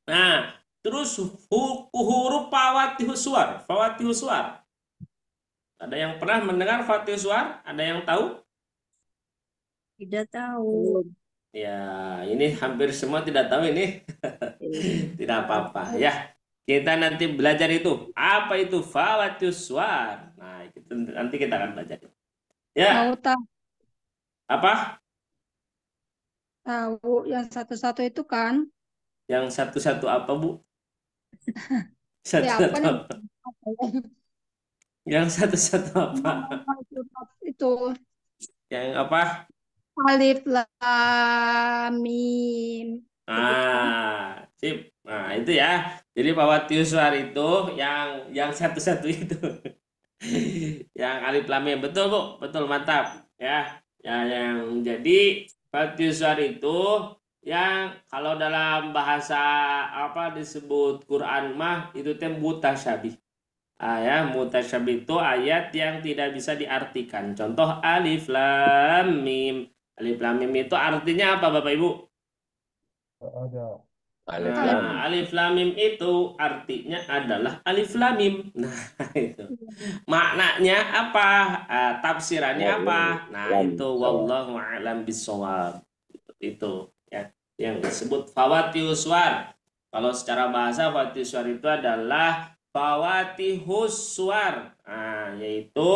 Nah, terus huruf fawatihus suwar. Fawatihus suwar. Ada yang pernah mendengar fawatihus suwar? Ada yang tahu? Tidak tahu. Ya, ini hampir semua tidak tahu ini. Tidak apa-apa ya. Kita nanti belajar itu. Apa itu fawatihus suwar? Nah, itu nanti kita akan belajar. Ya, Tahu apa? tahu yang satu-satu itu kan? Yang satu-satu apa, Bu? Ya apa Satu-satu nih? apa? Yang satu-satu apa? Itu Yang apa? alif lam mim. Ah, sip. Nah, itu ya. Jadi fawatihus suwar itu yang satu-satu itu. Yang alif lam mim. Betul, Bu. Betul, mantap. Ya. Ya, yang jadi fawatihus suwar itu yang kalau dalam bahasa apa disebut Quran mah itu teh mutasyabih. Ya, mutasyabih itu ayat yang tidak bisa diartikan. Contoh alif lam mim. Alif lam mim itu artinya apa, Bapak Ibu? Ada. Alif lam. Nah, alif lam mim itu artinya adalah alif lam mim. Nah, itu. Maknanya apa? Tafsirannya apa? Nah, itu wallahu a'lam bishawab. Itu ya yang disebut fawatihus suwar. Kalau secara bahasa fawatihus suwar itu adalah fawatihus suwar. Nah, yaitu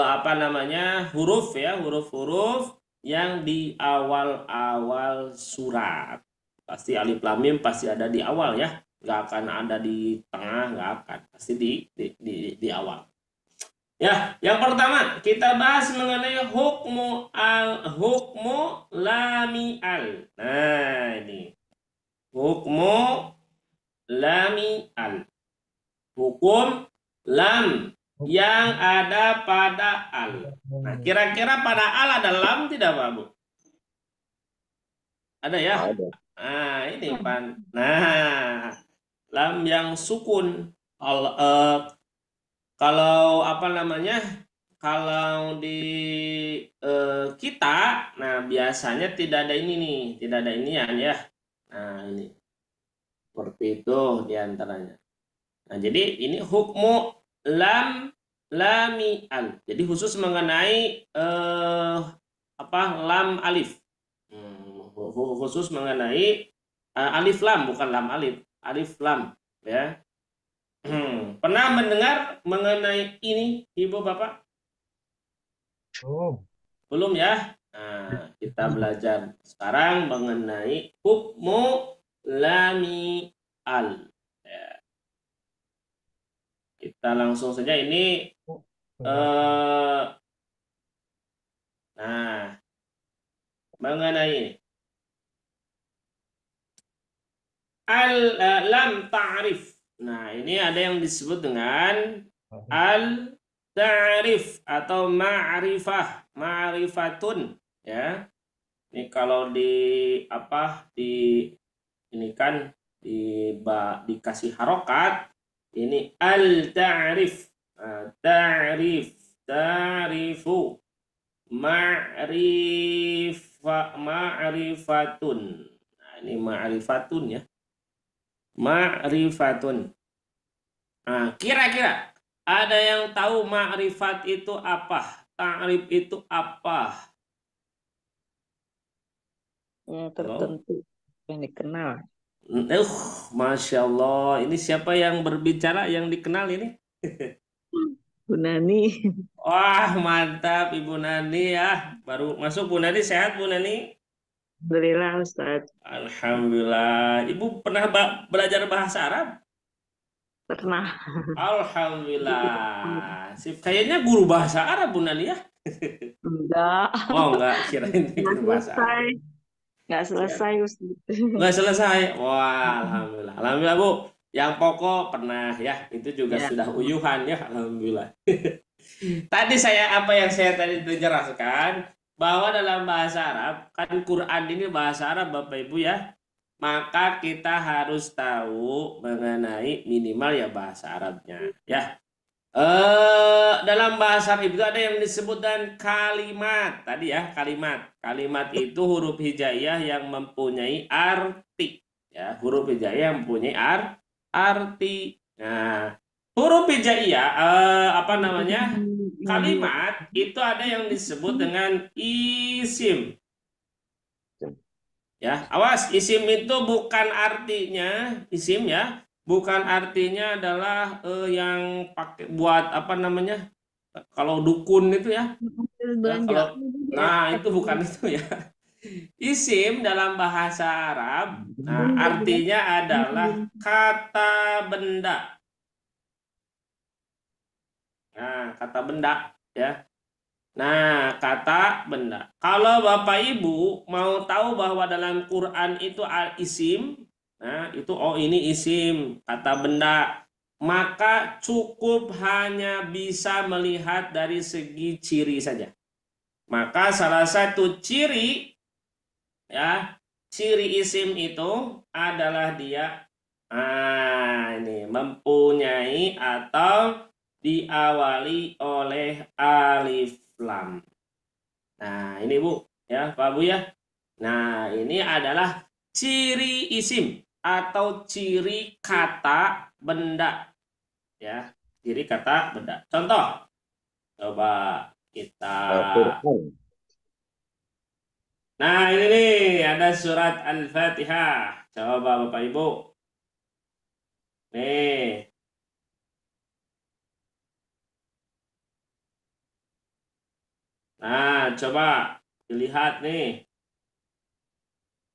apa namanya? Huruf ya, huruf-huruf yang di awal-awal surat. Pasti alif lam mim pasti ada di awal ya, nggak akan ada di tengah, nggak akan, pasti di awal. Ya, yang pertama kita bahas mengenai hukmu lami al. Nah, ini hukmu lami al. Hukum lam yang ada pada al. Nah, kira-kira pada al ada lam tidak, Pak Bu? Ada ya? Ada. Nah, ini Pan. Nah, lam yang sukun. Kalau apa namanya? Kalau di kita, nah biasanya tidak ada ini nih, tidak ada inian ya. Nah, ini. Seperti itu diantaranya. Nah, jadi ini hukmu lami al. Jadi khusus mengenai apa lam alif. Khusus mengenai alif lam, bukan lam alif, alif lam ya. Pernah mendengar mengenai ini Ibu Bapak? Belum ya? Nah, kita belajar sekarang mengenai hukmu lami al. Ya. Kita langsung saja ini. Nah, mengenai lam ta'rif. Nah, ini ada yang disebut dengan al ta'rif atau ma'rifah, ma'rifatun ya. Ini kalau di apa di ini kan dikasih harokat, ini al ta'rif. Ta'rifu ma'rifatun. Nah, ini ma'rifatun ya. Ma'rifatun. Nah, kira-kira ada yang tahu ma'rifat itu apa? Ta'rif itu apa? Tertentu yang dikenal. Masya Allah. Ini siapa yang berbicara yang dikenal ini? Bu Nani. Wah, mantap Ibu Nani ya. Baru masuk Bu Nani, sehat Bu Nani? Alhamdulillah Ustaz. Alhamdulillah. Ibu pernah belajar bahasa Arab? Pernah. Alhamdulillah. Kayaknya guru bahasa Arab Bu Nani ya? Enggak. Oh enggak, kirain guru bahasa Arab. Nggak selesai Ustaz. Nggak selesai. Wah, alhamdulillah. Alhamdulillah Bu. Yang pokok pernah ya. Itu juga sudah uyuhan ya. Alhamdulillah. Tadi apa yang saya tadi jelaskan, bahwa dalam bahasa Arab, kan Quran ini bahasa Arab Bapak Ibu ya. Maka kita harus tahu mengenai minimal ya bahasa Arabnya ya. Dalam bahasa Arab itu ada yang disebut dengan kalimat. Tadi ya, kalimat. Kalimat itu huruf hijaiyah yang mempunyai arti. Ya, huruf hijaiyah yang mempunyai arti. Nah, huruf hijaiyah apa namanya? Kalimat itu ada yang disebut dengan isim. Ya, awas, isim itu bukan artinya isim ya. Bukan artinya adalah yang pakai buat apa namanya? Kalau dukun itu ya. Ya, kalau nah itu bukan itu ya. Isim dalam bahasa Arab, nah artinya adalah kata benda. Nah, kata benda ya. Nah, kata benda. Kalau Bapak Ibu mau tahu bahwa dalam Quran itu isim, nah itu ini isim, kata benda, maka cukup hanya bisa melihat dari segi ciri saja. Maka salah satu ciri ya, ciri isim itu adalah dia ini mempunyai atau diawali oleh alif lam. Nah, ini Bu, ya, Pak Bu ya. Nah, ini adalah ciri isim atau ciri kata benda. Ya, ciri kata benda. Contoh, coba kita. Al-Qur'an. Nah, ini nih ada surat Al-Fatihah. Coba Bapak Ibu. Nih. Nah, coba dilihat nih.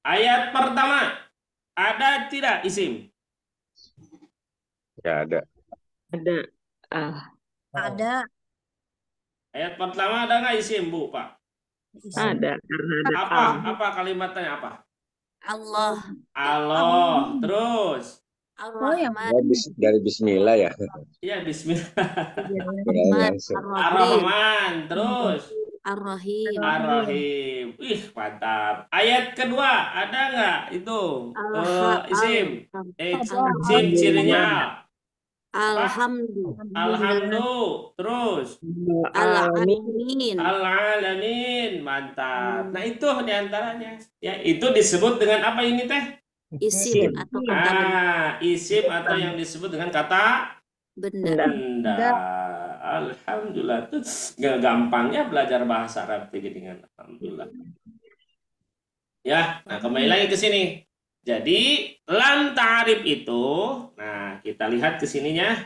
Ayat pertama, ada tidak isim? Ya ada. Ada. Ada. Ayat pertama ada nggak isim, Bu, Pak? Ada. Karena ada Apa kalimatnya apa? Allah. Allah. Terus? Ar-Rahman. Dari Bismillah ya. Iya, bismillah. Langsung. Ar-Rahman. Terus? Ar-Rahim. Ar-Rahim. Ih, mantap. Ayat kedua, ada nggak itu isim? Isim cirinya. Alhamdulillah. Terus? Al-Alamin. Al-Alamin. Mantap. Nah, itu diantaranya. Ya, itu disebut dengan apa ini teh? Isim atau kata benda. Isim atau yang disebut dengan kata Benda. Alhamdulillah, tuh gak gampangnya belajar bahasa Arab dengan alhamdulillah. Ya, nah kembali lagi ke sini. Jadi lam ta'rif itu, nah kita lihat ke sininya.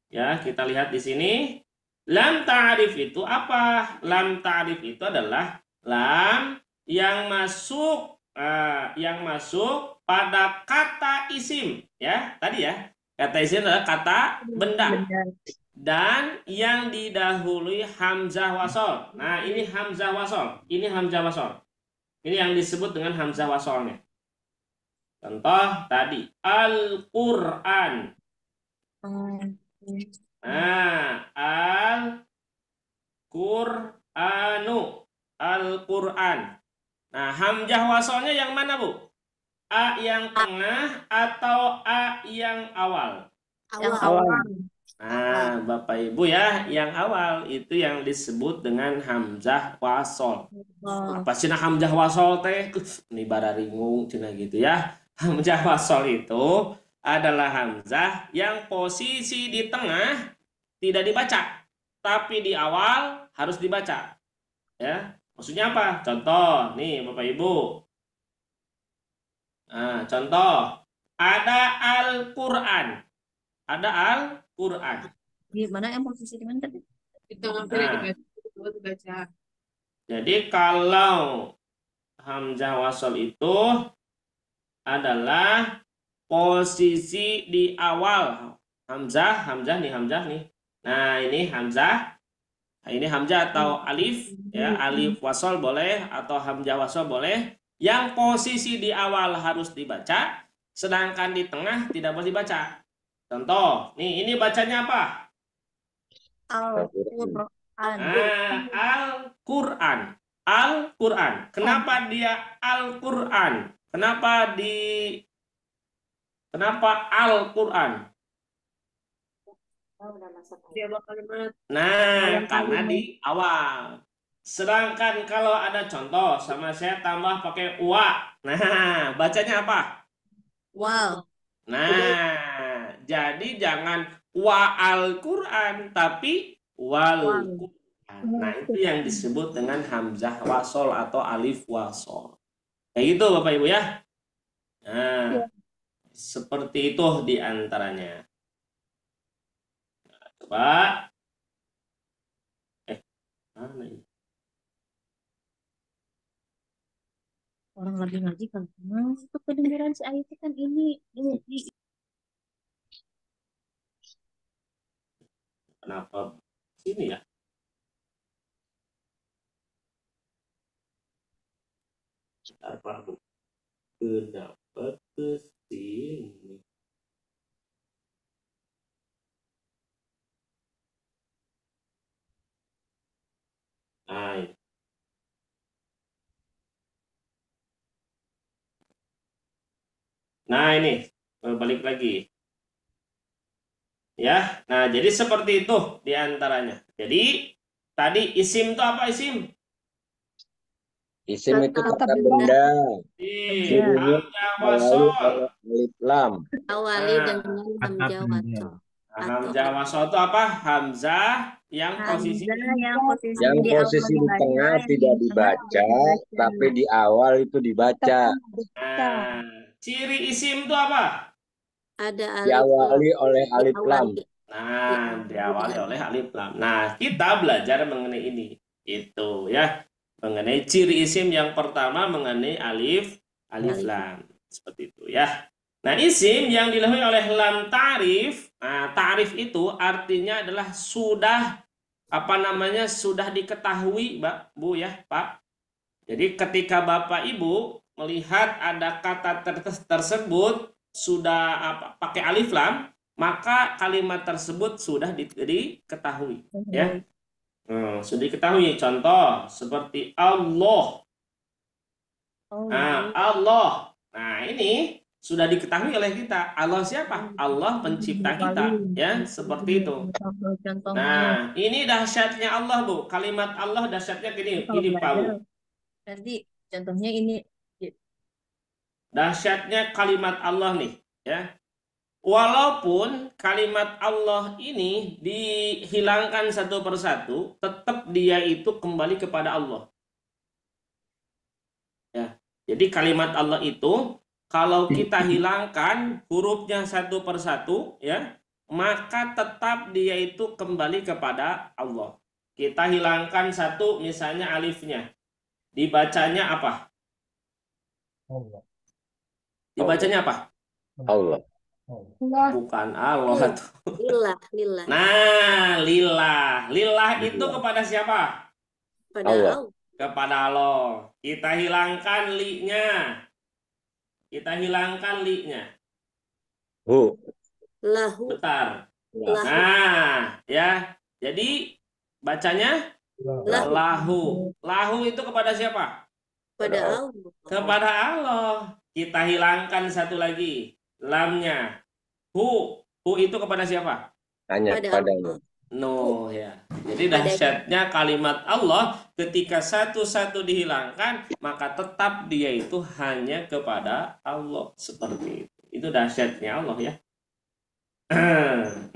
Ya, kita lihat di sini. Lam ta'rif itu apa? Lam ta'rif itu adalah lam yang masuk pada kata isim, ya. Tadi ya. Kata isim adalah kata benda. Dan yang didahului hamzah wasol. Nah, ini hamzah wasol. Ini hamzah wasol. Ini yang disebut dengan hamzah wasolnya. Contoh tadi Al-Qur'an. Nah, Al-Qur'anu. Al-Qur'an. Nah, hamzah wasolnya yang mana, Bu? A yang tengah atau A yang awal? Awal. Nah, Bapak Ibu ya, yang awal itu yang disebut dengan hamzah wasol. Apa sih hamzah wasol teh? Ini bararingung cina gitu ya. Hamzah wasol itu adalah hamzah yang posisi di tengah tidak dibaca, tapi di awal harus dibaca. Ya, maksudnya apa? Contoh, nih Bapak Ibu. Nah, contoh ada Al-Qur'an. Ada Al-Qur'an. Gimana yang posisi di mana tadi? dibaca. Jadi kalau hamzah wasol itu adalah posisi di awal hamzah nih hamzah nih. Nah, ini hamzah. Ini hamzah atau alif ya, alif wasol boleh atau hamzah wasol boleh. Yang posisi di awal harus dibaca, sedangkan di tengah tidak boleh dibaca. Contoh, nih ini bacanya apa? Al-Qur'an. Al-Qur'an. Al-Qur'an. Kenapa dia Al-Qur'an? Kenapa Al-Qur'an? Nah, karena di awal. Sedangkan kalau ada contoh sama saya tambah pakai wa. Nah, bacanya apa? Wow. Nah, jadi jangan wa al-Quran, tapi wal Quran. Nah, itu yang disebut dengan hamzah wasol atau alif wasol. Kayak gitu Bapak Ibu ya. Nah, seperti itu diantaranya. Coba. Mana ini? Orang lagi ngaji kan. Itu kedengaran si Ayu kan ini. Kenapa sini ya? Kenapa ke sini? Nah, ini. Nah, ini balik lagi. Ya, nah jadi seperti itu diantaranya. Jadi tadi isim itu apa isim? Isim itu Kata kata benda. Cirinya Hamzah awali wasol. oleh alif lam. Awali Nah, dengan hamzah wasol. hamzah wasol itu apa? Hamzah yang posisi Hamzah yang posisi Yang di awal posisi di dibaca, tengah yang tidak di tengah dibaca, tidak dibaca. tapi di awal itu dibaca. Nah, ciri isim itu apa? Ada alif lam. Diawali oleh alif lam. Nah, diawali oleh alif lam. Nah, kita belajar mengenai ini. Itu ya. Mengenai ciri isim yang pertama mengenai alif lam. Seperti itu ya. Nah, isim yang dilahului oleh lam ta'rif. Nah, ta'rif itu artinya adalah sudah sudah diketahui, Mbak, Bu ya, Pak. Jadi ketika Bapak Ibu melihat ada kata tersebut sudah pakai alif lam, maka kalimat tersebut sudah diketahui, ya. Sudah diketahui. Contoh seperti Allah. Nah, Allah. Nah, ini sudah diketahui oleh kita. Allah siapa? Allah pencipta kita, ya, seperti itu. Nah, ini dahsyatnya Allah, Bu. Kalimat Allah dahsyatnya gini, Pak, Bu. Nanti contohnya ini. Dahsyatnya kalimat Allah nih, ya. Walaupun kalimat Allah ini dihilangkan satu persatu, tetap dia itu kembali kepada Allah. Ya. Jadi kalimat Allah itu kalau kita hilangkan hurufnya satu persatu, ya, maka tetap dia itu kembali kepada Allah. Kita hilangkan satu, misalnya alifnya, dibacanya apa? Allah. Dibacanya apa? Allah. Bukan Allah. Lillah. Nah, lillah. Lillah itu kepada siapa? Pada Allah. Kepada Allah. Kita hilangkan li-nya. Hu. Lahu. Bentar. Nah, ya. Jadi bacanya lahu. Lahu itu kepada siapa? Pada Allah. Kepada Allah. Kita hilangkan satu lagi, lamnya. Hu itu kepada siapa? Hanya kepadanya. No, ya. Jadi dahsyatnya kalimat Allah ketika satu-satu dihilangkan, maka tetap dia itu hanya kepada Allah, seperti itu. Itu dahsyatnya Allah ya.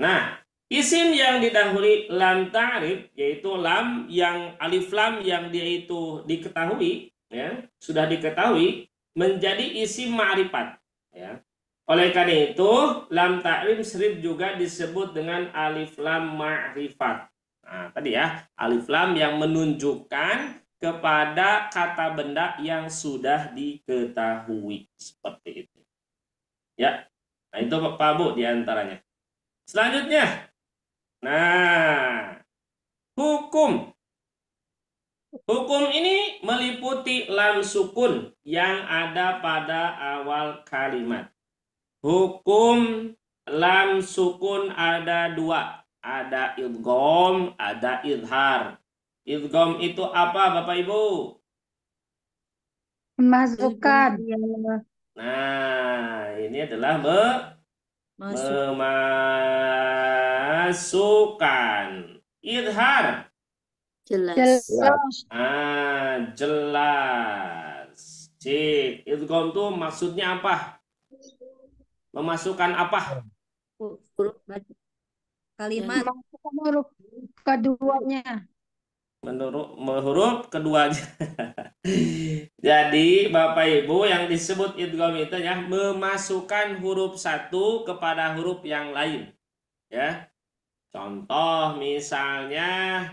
Nah, isim yang didahului lam ta'rif, yaitu lam yang alif lam yang dia itu diketahui, ya, sudah diketahui, menjadi isim ma'rifat, ya. Oleh karena itu, lam ta'rif sering juga disebut dengan alif lam ma'rifat. Nah, tadi ya, alif lam yang menunjukkan kepada kata benda yang sudah diketahui, seperti itu. Ya. Nah, itu Pak Bu diantaranya. Selanjutnya, nah, hukum. Hukum ini meliputi lam sukun yang ada pada awal kalimat. Hukum lam sukun ada dua. Ada idgham, ada idhar. Idgham itu apa Bapak Ibu? Memasukkan. Nah, ini adalah Masuk. Memasukkan. Idhar. Jelas. Jelas. Jelas. Cik, idgham tuh maksudnya apa? Memasukkan apa? Huruf kalimat. Masukkan huruf keduanya. Menurut huruf keduanya. Jadi Bapak Ibu yang disebut idgham itu ya memasukkan huruf satu kepada huruf yang lain. Ya. Contoh misalnya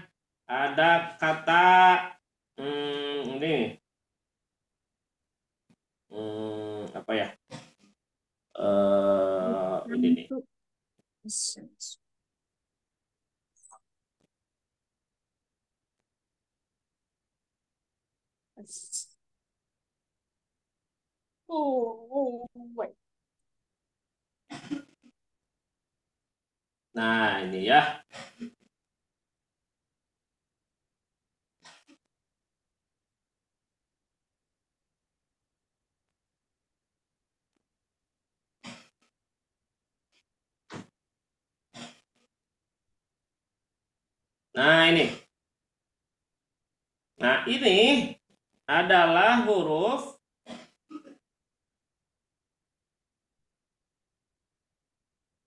ada kata ini apa ya? Ini nih. Nah, ini ya. Nah, ini. Nah, ini adalah huruf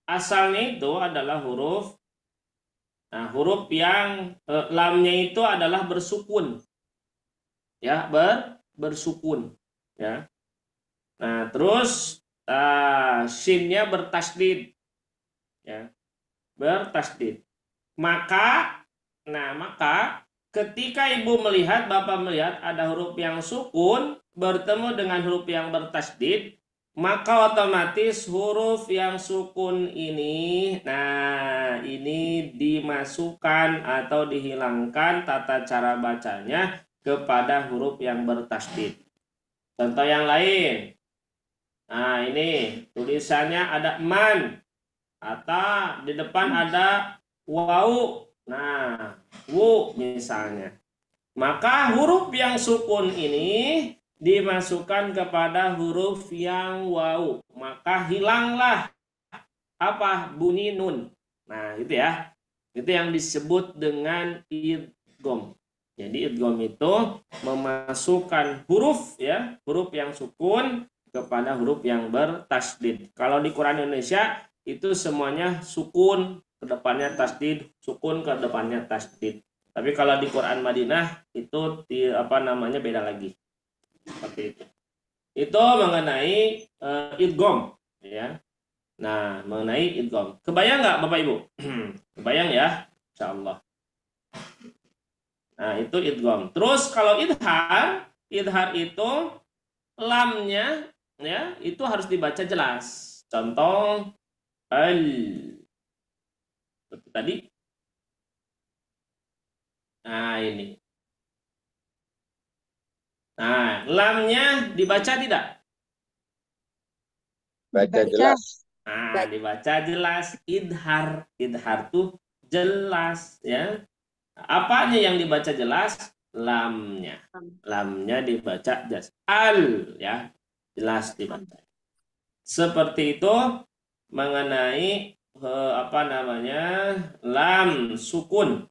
asalnya itu adalah huruf. Nah, huruf yang lamnya itu adalah bersukun. Ya, bersukun, ya. Nah, terus shinnya bertasdid. Ya. Bertasdid. Maka ketika Ibu melihat, Bapak melihat ada huruf yang sukun bertemu dengan huruf yang bertasdid, maka otomatis huruf yang sukun ini, nah ini dimasukkan atau dihilangkan tata cara bacanya kepada huruf yang bertasdid. Contoh yang lain. Nah ini tulisannya ada man atau di depan ada wau. Nah, wu misalnya. Maka huruf yang sukun ini dimasukkan kepada huruf yang wau. Maka hilanglah apa? Bunyi nun. Nah, itu ya. Itu yang disebut dengan idgham. Jadi idgham itu memasukkan huruf ya, huruf yang sukun kepada huruf yang bertasdid. Kalau di Quran Indonesia itu semuanya sukun, ke depannya tasdid, sukun ke depannya tasdid. Tapi kalau di Quran Madinah itu beda lagi. Seperti itu. Itu mengenai idgham ya. Nah, mengenai idgham. Kebayang nggak Bapak Ibu? Kebayang ya? Insyaallah. Nah, itu idgham. Terus kalau idhar itu lamnya ya, itu harus dibaca jelas. Contoh seperti tadi. Nah, ini. Nah, lamnya dibaca tidak? Baca jelas. Nah, dibaca jelas. Idhar tuh jelas ya. Apanya yang dibaca jelas? Lamnya. Lamnya dibaca jelas. Ya. Jelas dibaca. Seperti itu mengenai lam sukun.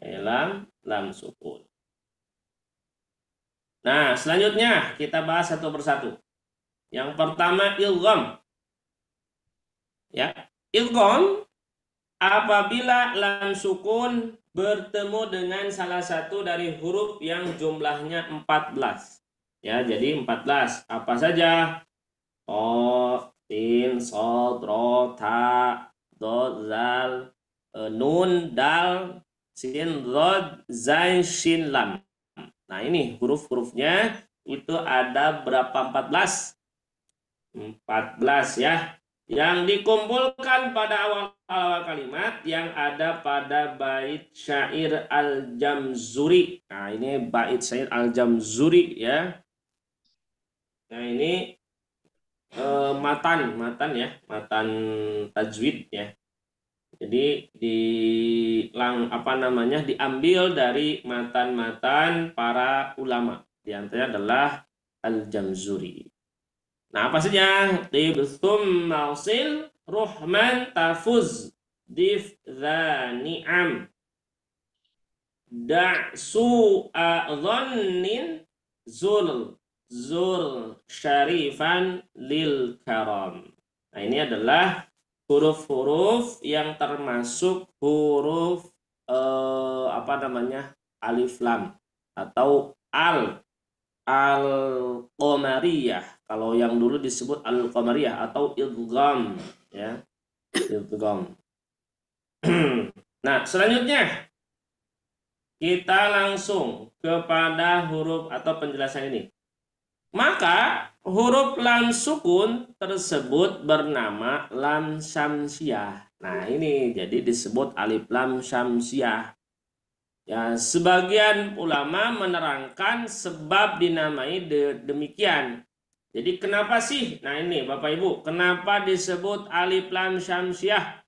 Lam sukun. Nah, selanjutnya kita bahas satu persatu. Yang pertama idgham. Ya, idgham apabila lam sukun bertemu dengan salah satu dari huruf yang jumlahnya 14. Ya, jadi 14. Apa saja? O, sin, sod, ro, ta, dod, zal, nun, dal, sin, rod, zain, shin, lam. Nah, ini huruf-hurufnya itu ada berapa? 14. 14 ya. Yang dikumpulkan pada awal-awal kalimat yang ada pada bait syair Al-Jamzuri. Nah, ini bait syair Al-Jamzuri ya. Nah, ini matan ya, matan tajwid ya. Jadi diambil dari matan-matan para ulama. Di antaranya adalah Al-Jamzuri. Nah, apa saja? Tib, thum, mausil, Ruhman tafuz. Dif dha ni'am. Da'su dhannin zul syarifan lil karam. Nah, ini adalah huruf-huruf yang termasuk huruf alif lam atau al-qamariyah. Kalau yang dulu disebut al-qamariyah atau idgham, ya. Idgham. Nah, selanjutnya kita langsung kepada huruf atau penjelasan ini. Maka huruf lam sukun tersebut bernama lam syamsiah. Nah, ini jadi disebut alif lam syamsiah. Ya, sebagian ulama menerangkan sebab dinamai demikian. Jadi kenapa sih? Nah, ini Bapak Ibu, kenapa disebut alif lam syamsiah?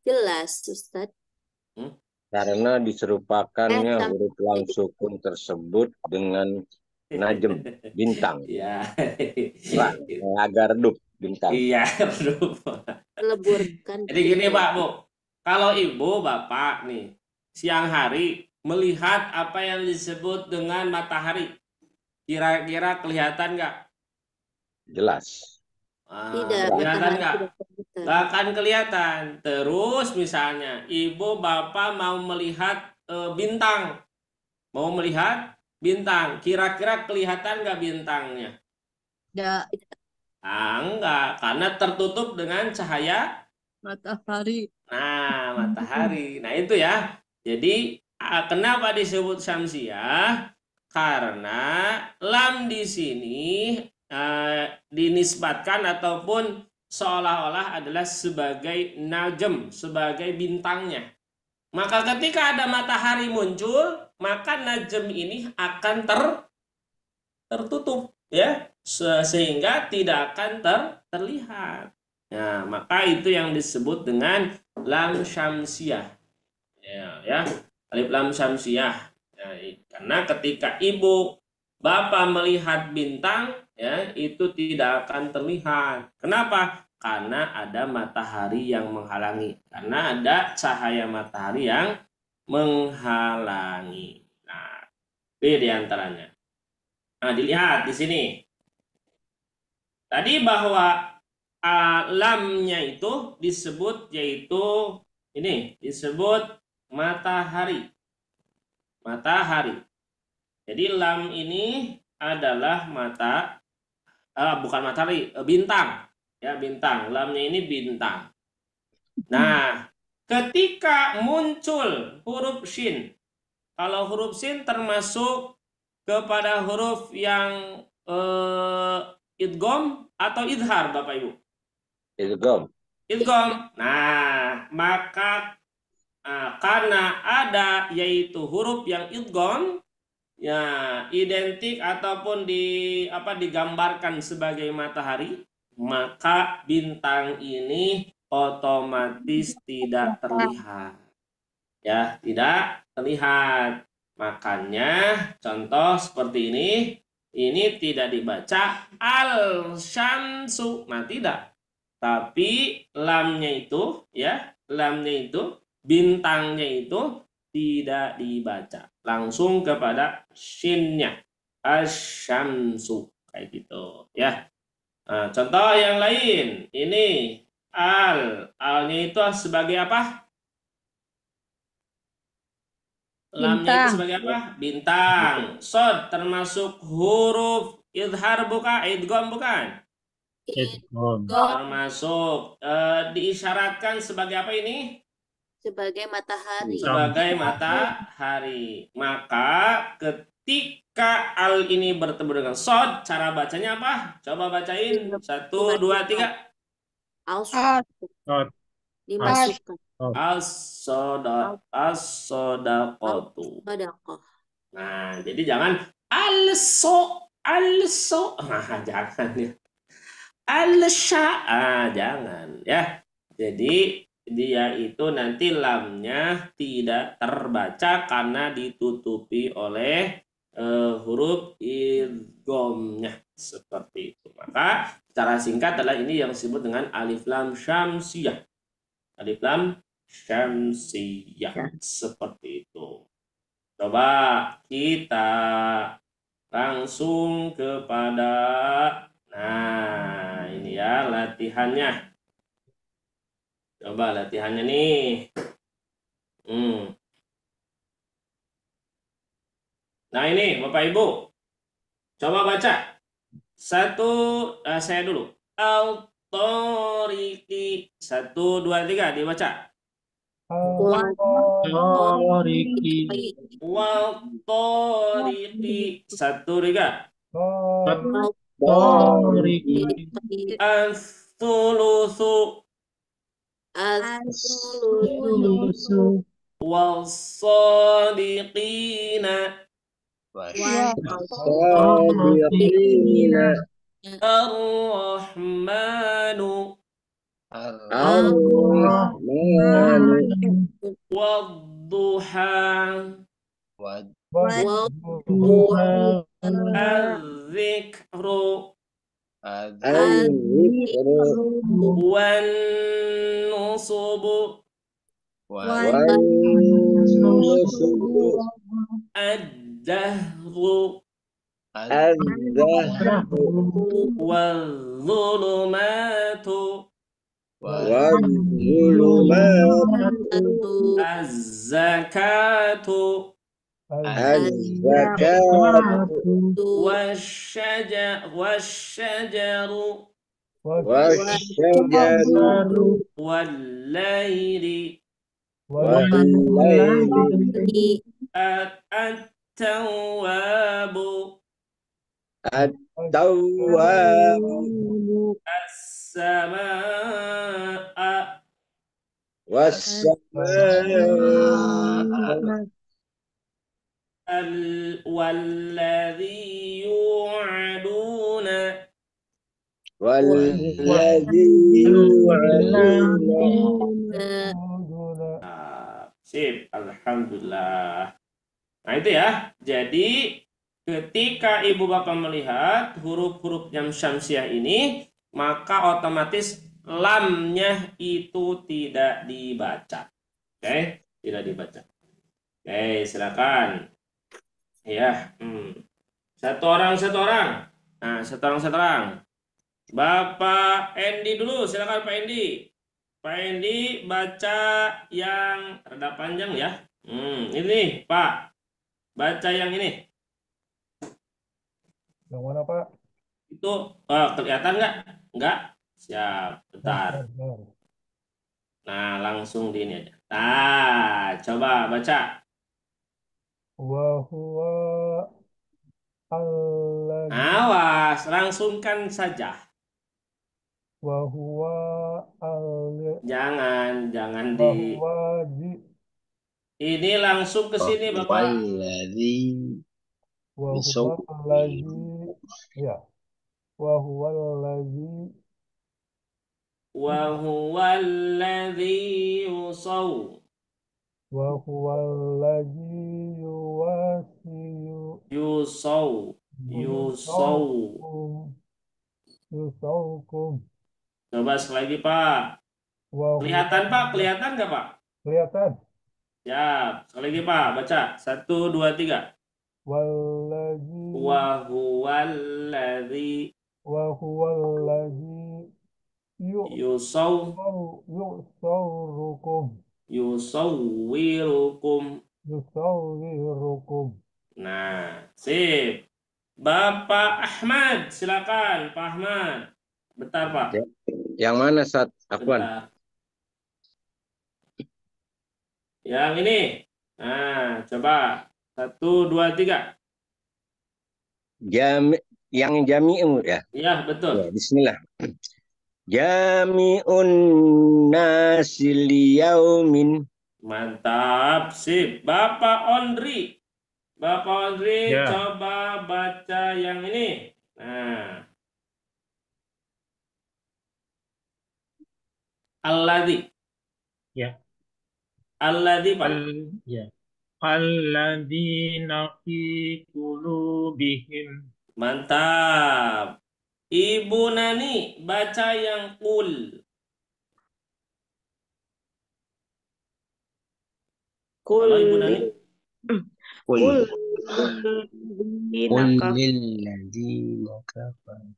Jelas, Ustadz. Karena diserupakannya huruf lam sukun tersebut dengan najem, bintang. Ya. Agar redup bintang. Iya, redup. Meleburkan. Jadi gini Pak, Bu. Kalau Ibu, Bapak nih, siang hari melihat apa yang disebut dengan matahari, kira-kira kelihatan nggak? Jelas. Tidak, Kelihatan nggak? kelihatan. Nggak akan kelihatan. Terus misalnya Ibu Bapak mau melihat bintang, mau melihat bintang, kira-kira kelihatan nggak bintangnya? Tidak. Enggak, karena tertutup dengan cahaya Matahari. Nah, matahari. Nah, itu ya. Jadi, kenapa disebut syamsiah? Karena lam di sini dinisbatkan ataupun seolah-olah adalah sebagai najem, sebagai bintangnya. Maka ketika ada matahari muncul, maka najem ini akan tertutup, ya, sehingga tidak akan terlihat. Nah, maka itu yang disebut dengan lam syamsiah. Ya, alif lam syamsiah. Ya, karena ketika Ibu Bapak melihat bintang, ya, itu tidak akan terlihat. Kenapa? Karena ada matahari yang menghalangi. Karena ada cahaya matahari yang menghalangi. Nah, ini diantaranya. Nah, dilihat di sini. Tadi bahwa lamnya itu disebut yaitu ini disebut matahari. Matahari. Jadi lam ini adalah bukan matahari, bintang. Ya, bintang. Lamnya ini bintang. Nah, ketika muncul huruf shin, kalau huruf shin termasuk kepada huruf yang idgham atau idhar, Bapak Ibu? Idgham. Idgham. Nah, maka karena ada yaitu huruf yang idgham, ya, identik ataupun digambarkan sebagai matahari, maka bintang ini otomatis tidak terlihat. Ya, tidak terlihat. Makanya contoh seperti ini tidak dibaca al-syamsu. Nah, tidak. Tapi lamnya itu, ya, lamnya itu, bintangnya itu tidak dibaca. Langsung kepada shinnya. Asy-syamsu. Kayak gitu, ya. Nah, contoh yang lain. Ini al-nya itu sebagai apa? Lamnya itu sebagai apa? Bintang. Sod termasuk huruf idhar bukan? Idgham bukan? Termasuk diisyaratkan sebagai apa ini? Sebagai matahari. Sebagai matahari. Maka ketika al ini bertemu dengan sod, cara bacanya apa? Coba bacain. 1, 2, 3. Dimasukkan. As-sodaqatu. Nah, jadi jangan also. Nah, jangan ya. Jangan ya. Jadi dia itu nanti lamnya tidak terbaca karena ditutupi oleh huruf idghamnya. Seperti itu. Maka cara singkat adalah ini yang disebut dengan alif lam syamsiyah. Alif lam syamsiyah. Seperti itu. Coba kita langsung kepada, nah ini ya latihannya. Coba latihannya nih. Nah ini Bapak Ibu, coba baca. Satu, saya dulu. Al-Tariqi. 1, 2, 3 dibaca. Al-Tariqi. Wal-Tariqi. 1, 3. Tariqi. Al-Thuluthu. Al-Thuluthu. Wal-Sadiqina. As-Sadiqina. Ar-Rahmanu. Ar-Rahmanu. Wad-Duha. Wadduha. Al-Zikru. Al-Zikru. Wan-Nusubu. Wan-Nusubu. Ad-Dahru. Ad-Dahru. Wal-Zulumatu. Wal-Zulumatu. Az-Zakatu. Az-Zakatu. Wasyajaru. Wasyajaru. Wal-Laili. Wal-Laili. At-Tawwabu. At-Tawwabu. As-Sama'a. Was-Samaa. Walladhi yu'aduna. Walladzi yu'aduna. Sip, alhamdulillah. Nah itu ya. Jadi ketika ibu bapak melihat huruf-huruf jam syamsiah ini, maka otomatis lamnya itu tidak dibaca. Oke, tidak dibaca. Oke, silakan. Ya, satu orang. Nah, satu orang. Bapak Endi dulu, silakan Pak Endi. Pak Endi baca yang rada panjang ya. Ini Pak, baca yang ini. Yang mana, Pak? Itu kelihatan nggak? Nggak? Siap, bentar. Nah, langsung di ini aja. Nah, coba baca. Wa huwa alladzi. Awas, langsungkan saja. Wa huwa alladzi. Jangan Wa di. huwa di. Ini langsung ke sini, Bapak. Wa huwa alladzi. Ya. Wa huwa alladzi. Wa huwallazi yusaw. Wa huwa alladzi yuwasiyu. Yusawkum. Coba sekali lagi, Pak. Kelihatan, Pak? Kelihatan nggak, Pak? Kelihatan. Siap. Sekali lagi, Pak. Baca. 1, 2, 3. Walladzi. Wa huwallazi yusawwirukum. Nah, sip. Bapak Ahmad, silakan, Pak Ahmad. Bentar, Pak. Yang mana, Ustaz? Afwan. Bentar. Yang ini. Nah, coba. 1, 2, 3. Yang jami'u ya? Iya, betul. Ya, bismillah. Jami'un nasil yaumin. Mantap, sip. Bapak Ondri. Ya. Coba baca yang ini. Nah. Alladzi. Ya. Alladzi, Pak. Ya. Alladzina fi qulubihim Mantap. Ibu Nani, baca yang kul. Halo Ibu Nani. Kul Kul. lilladzina kafaru. lilladzina kafaru.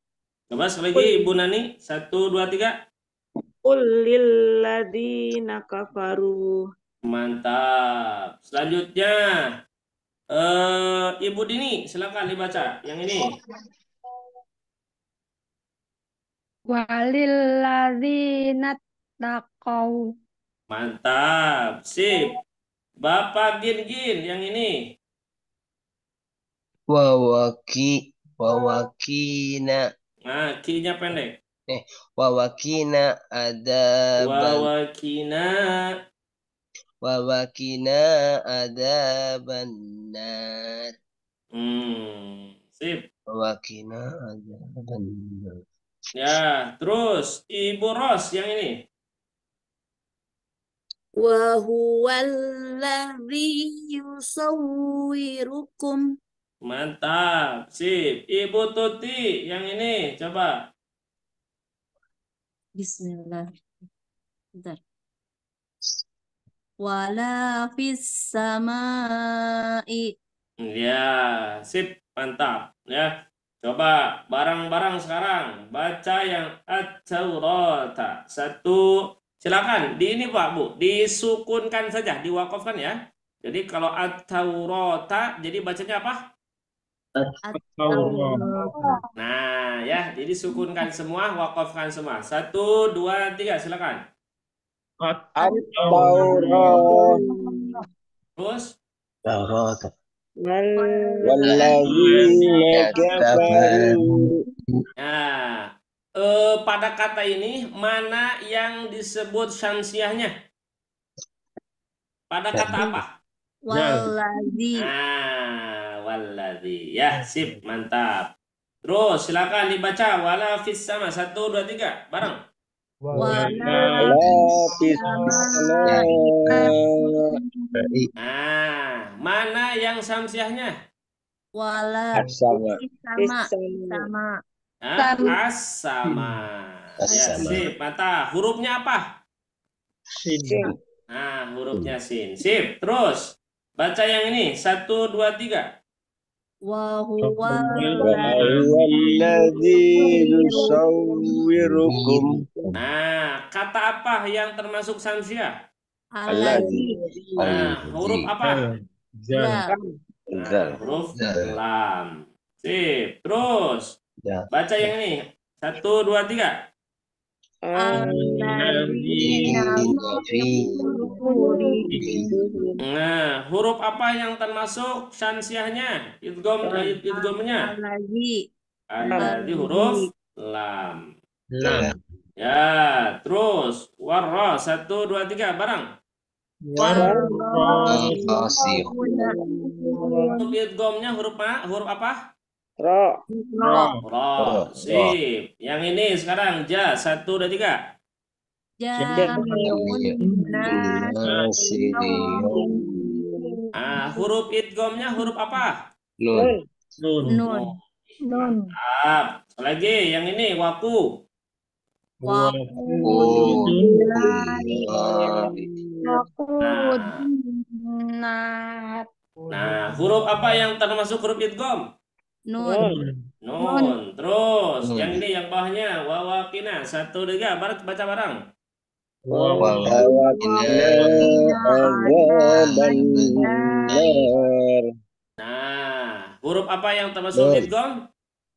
Coba sekali lagi Ibu Nani. 1, 2, 3. Qul lilladzina kafaru. Mantap. Selanjutnya, Ibu Dini, silakan dibaca yang ini. Walilladzina taqaw. Mantap. Sip. Bapak Gin yang ini. Wawakina. Nah, ki-nya pendek. Wawakina adaban nar. Sip. Wawakina adaban nar. Ya, terus Ibu Ros yang ini. Wa huwallazi yusawwirukum. Mantap. Sip. Ibu Tuti yang ini. Coba. Bismillah. Bentar. Wala fis samai. Ya, sip. Mantap. Ya. Coba barang-barang sekarang. Baca yang At-Taurata. 1. Silakan. Di ini Pak, Bu. Disukunkan saja. Diwakafkan ya. Jadi kalau At-Taurata, jadi bacanya apa? Nah, ya, jadi sukunkan semua, wakafkan semua. 1, 2, 3, silakan. At-Taurat. Terus? Taurat. Walladzina kafaru. Nah, pada kata ini mana yang disebut syamsiahnya? Pada kata apa? Walladzi. Nah, walladzi. Ya, sip, mantap. Terus silakan dibaca wala fis sama. 1, 2, 3, bareng. Wala fis sama. Nah, mana yang samsiahnya? Wala Sama. sama. As-sama. Ya, sip, mantap. Hurufnya apa? Sin. Nah, hurufnya sin. Sip. Terus baca yang ini. 1, 2, 3. Wa huwallazi yusawwirukum. Nah, kata apa yang termasuk samsiah? Alladzi. Nah, huruf apa? Lam. Huruf lam. Sip. Terus baca yang ini. 1, 2, 3. Nah, huruf apa yang termasuk syamsiahnya? Idghamnya? Alladzi huruf lam. Ya, terus warra. 1, 2, 3, bareng. Huruf idghamnya huruf apa? Ra. Ra. Sip. Yang ini sekarang ja. 1, 2, 3. Huruf idghamnya huruf apa? Nun. Mantap. Lagi yang ini waku. Nah, huruf apa yang termasuk huruf idgham? Nun. Terus yang ini yang bawahnya wawakina. 1, 2, 3, baca bareng. Nah, huruf apa yang termasuk idgham?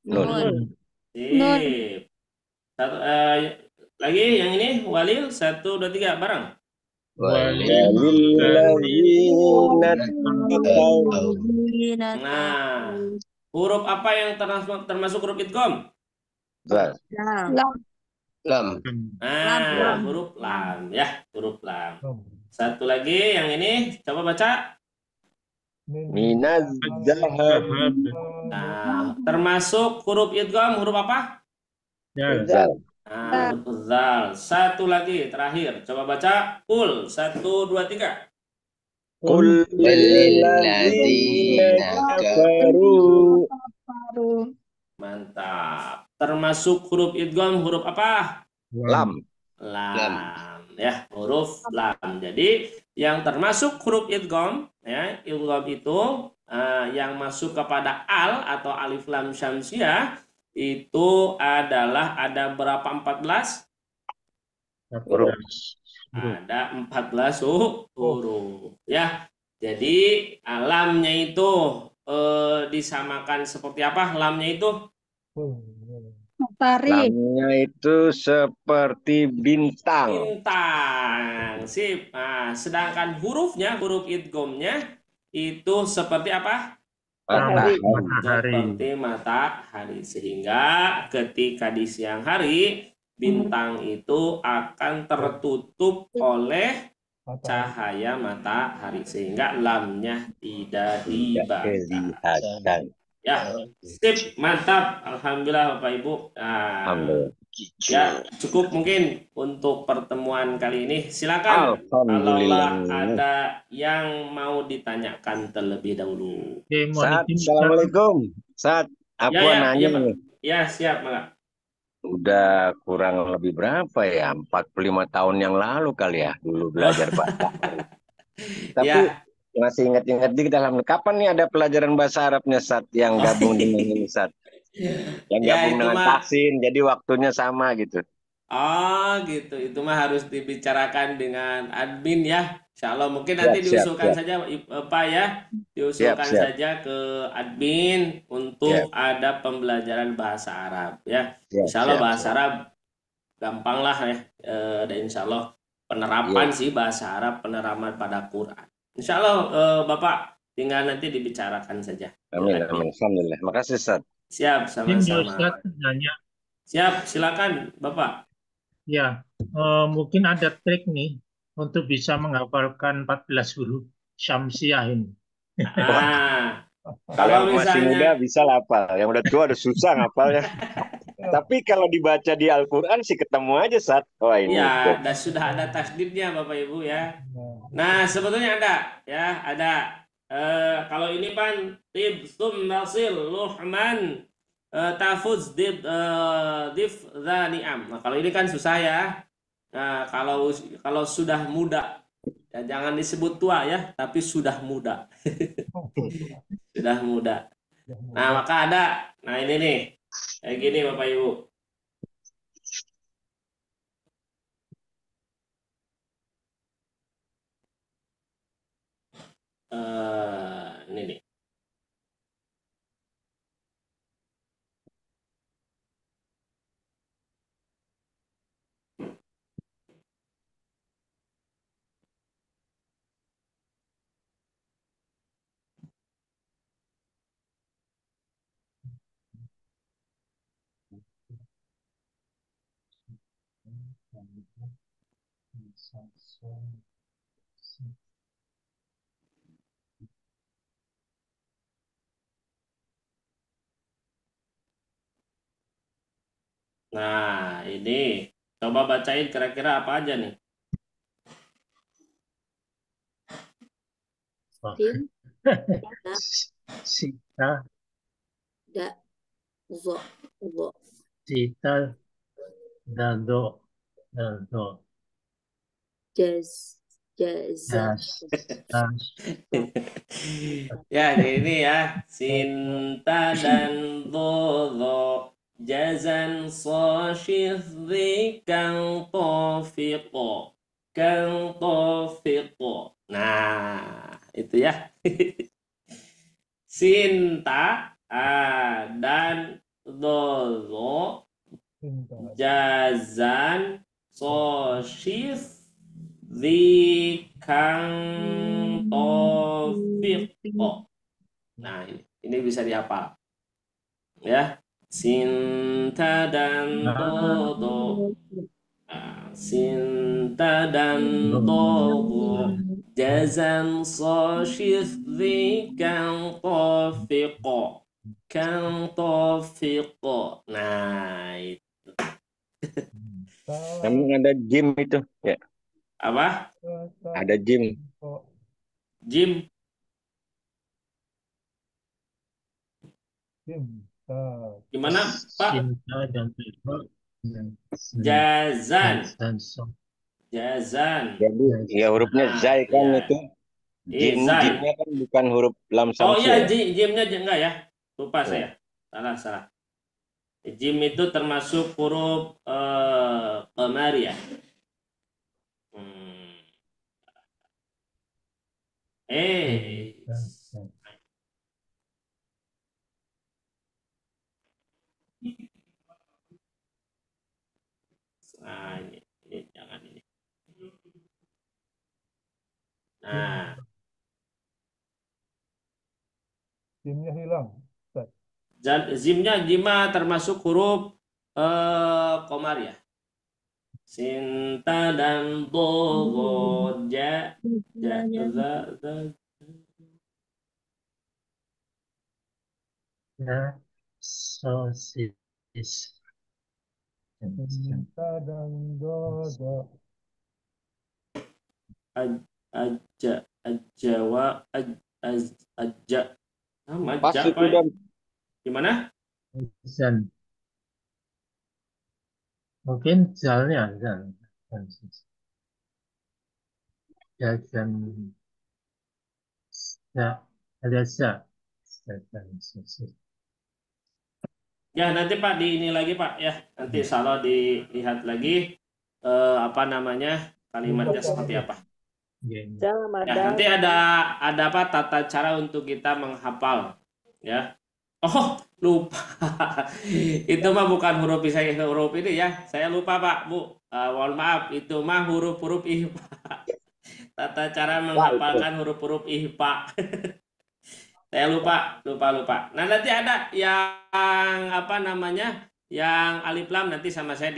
Nun. Sip. Lagi yang ini walil. 1, 2, 3, bareng. Nah, huruf apa yang termasuk huruf idgham? Lam. Nah, huruf lam ya, huruf lam. Satu lagi yang ini, coba baca. Minaz zahab. Nah, termasuk huruf idgham huruf apa? Zal. Nah, huruf zal. Satu lagi terakhir, coba baca. Qul. 1, 2, 3. Qul lilladzina kafaru. Mantap. Termasuk huruf idgham huruf apa? Lam. Lam. Ya, huruf lam. Jadi yang termasuk huruf idgham, ya, idgham itu yang masuk kepada al atau alif lam syamsiah itu adalah ada berapa? 14? Huruf. Ada 14 huruf. Ya, jadi lamnya itu disamakan seperti apa? Lamnya itu? Matahari. Lamnya itu seperti bintang. Bintang. Sip. Nah, sedangkan hurufnya, huruf idghamnya itu seperti apa? Matahari. Seperti matahari. Sehingga ketika di siang hari, bintang itu akan tertutup oleh cahaya matahari. Sehingga lamnya tidak dibaca. Ya, sip, mantap. Alhamdulillah Bapak Ibu. Nah, Alhamdulillah. ya, cukup mungkin untuk pertemuan kali ini. Silakan Alhamdulillah. kalau ada yang mau ditanyakan terlebih dahulu. Saat, Assalamualaikum. Saat, aku nanya Iya, Pak. nih. Ya, siap, Pak. Udah kurang lebih berapa ya? 45 tahun yang lalu kali ya dulu belajar bahasa Arab. Tapi Ya. masih ingat-ingat dikit dalam kapan nih ada pelajaran bahasa Arabnya Sat yang gabung dengan ini Sat? Yang Ya, gabung itu dengan mah. Tahsin, jadi waktunya sama gitu. Oh, gitu. Itu mah harus dibicarakan dengan admin ya. Insya Allah mungkin Siap, nanti siap, diusulkan siap. saja Pak ya. Diusulkan Siap, siap. saja ke admin untuk ada pembelajaran bahasa Arab ya. Siap, Insya Allah siap, bahasa siap. Arab gampang lah ya. Dan insya Allah penerapan sih bahasa Arab, penerapan pada Quran. Insya Allah Bapak tinggal nanti dibicarakan saja. Amin, amin. Alhamdulillah. Makasih Sat. Siap, sama-sama. Ustaz nanya. Siap, silakan Bapak. Ya, mungkin ada trik nih untuk bisa menghafalkan 14 huruf Syamsiah ini. Kalau masih muda bisa hafal, yang udah tua udah susah ngapalnya. Tapi kalau dibaca di Al-Quran sih ketemu aja Sat. Wah ini. Ya, sudah ada tasdidnya Bapak Ibu ya. Nah, sebetulnya ada ya, ada. Kalau ini kan tibsum nasil luhman tafuz dif ni'am. Nah, kalau ini kan susah ya. Nah, kalau sudah muda, ya jangan disebut tua ya, tapi sudah muda. Sudah muda. Nah, maka ada. Nah, ini nih. Kayak gini Bapak Ibu. Ini nih. Nah, ini coba bacain kira-kira apa aja nih? Sita, zo, Sita, Dado, jaz, Ya, ini ya. Sinta dan dodo. Jazan soshif kang tofiqo. Kang tofiqo. Nah, itu ya. Sinta dan dodo. Jazan soshif kang tofiqo. Nah, ini bisa dihafal. Ya. Sinta dan dodo. Sinta dan dodo. Jazan soshif kang tofiqo. Kang tofiqo. Nah, itu. Emang ada gym itu ya? Apa? Ada gym. Gym. Ustaz. Gimana Pak? Cinta dan ridho. Jazan. Dan so. Jazan. Jadi ya hurufnya Nah, zai kan ya. itu. Zai. Jinnya kan bukan huruf lam Oh samsu iya, ya. jimnya enggak ya? Lupa Ya. saya. Salah. Jim itu termasuk huruf qamari ya. Nah, ini jangan ini. Nah, Jimnya hilang. Ustaz. jima termasuk huruf qamar ya. Sinta dan dogo sosis. Cinta dan dodo. Pas itu dan gimana? Zan. Mungkin zalnya zan. Zan. Ya, ada za. Ya nanti Pak di ini lagi Pak ya. Nanti salah dilihat lagi apa namanya kalimatnya seperti apa. Ya, nanti ada apa tata cara untuk kita menghafal ya. Oh lupa. Itu mah bukan huruf ini ya. Saya lupa Pak Bu. Mohon maaf itu mah huruf-huruf IHFA. Tata cara menghafalkan huruf-huruf IHFA. Saya lupa. Nah nanti ada yang apa namanya, yang alif lam nanti sama saya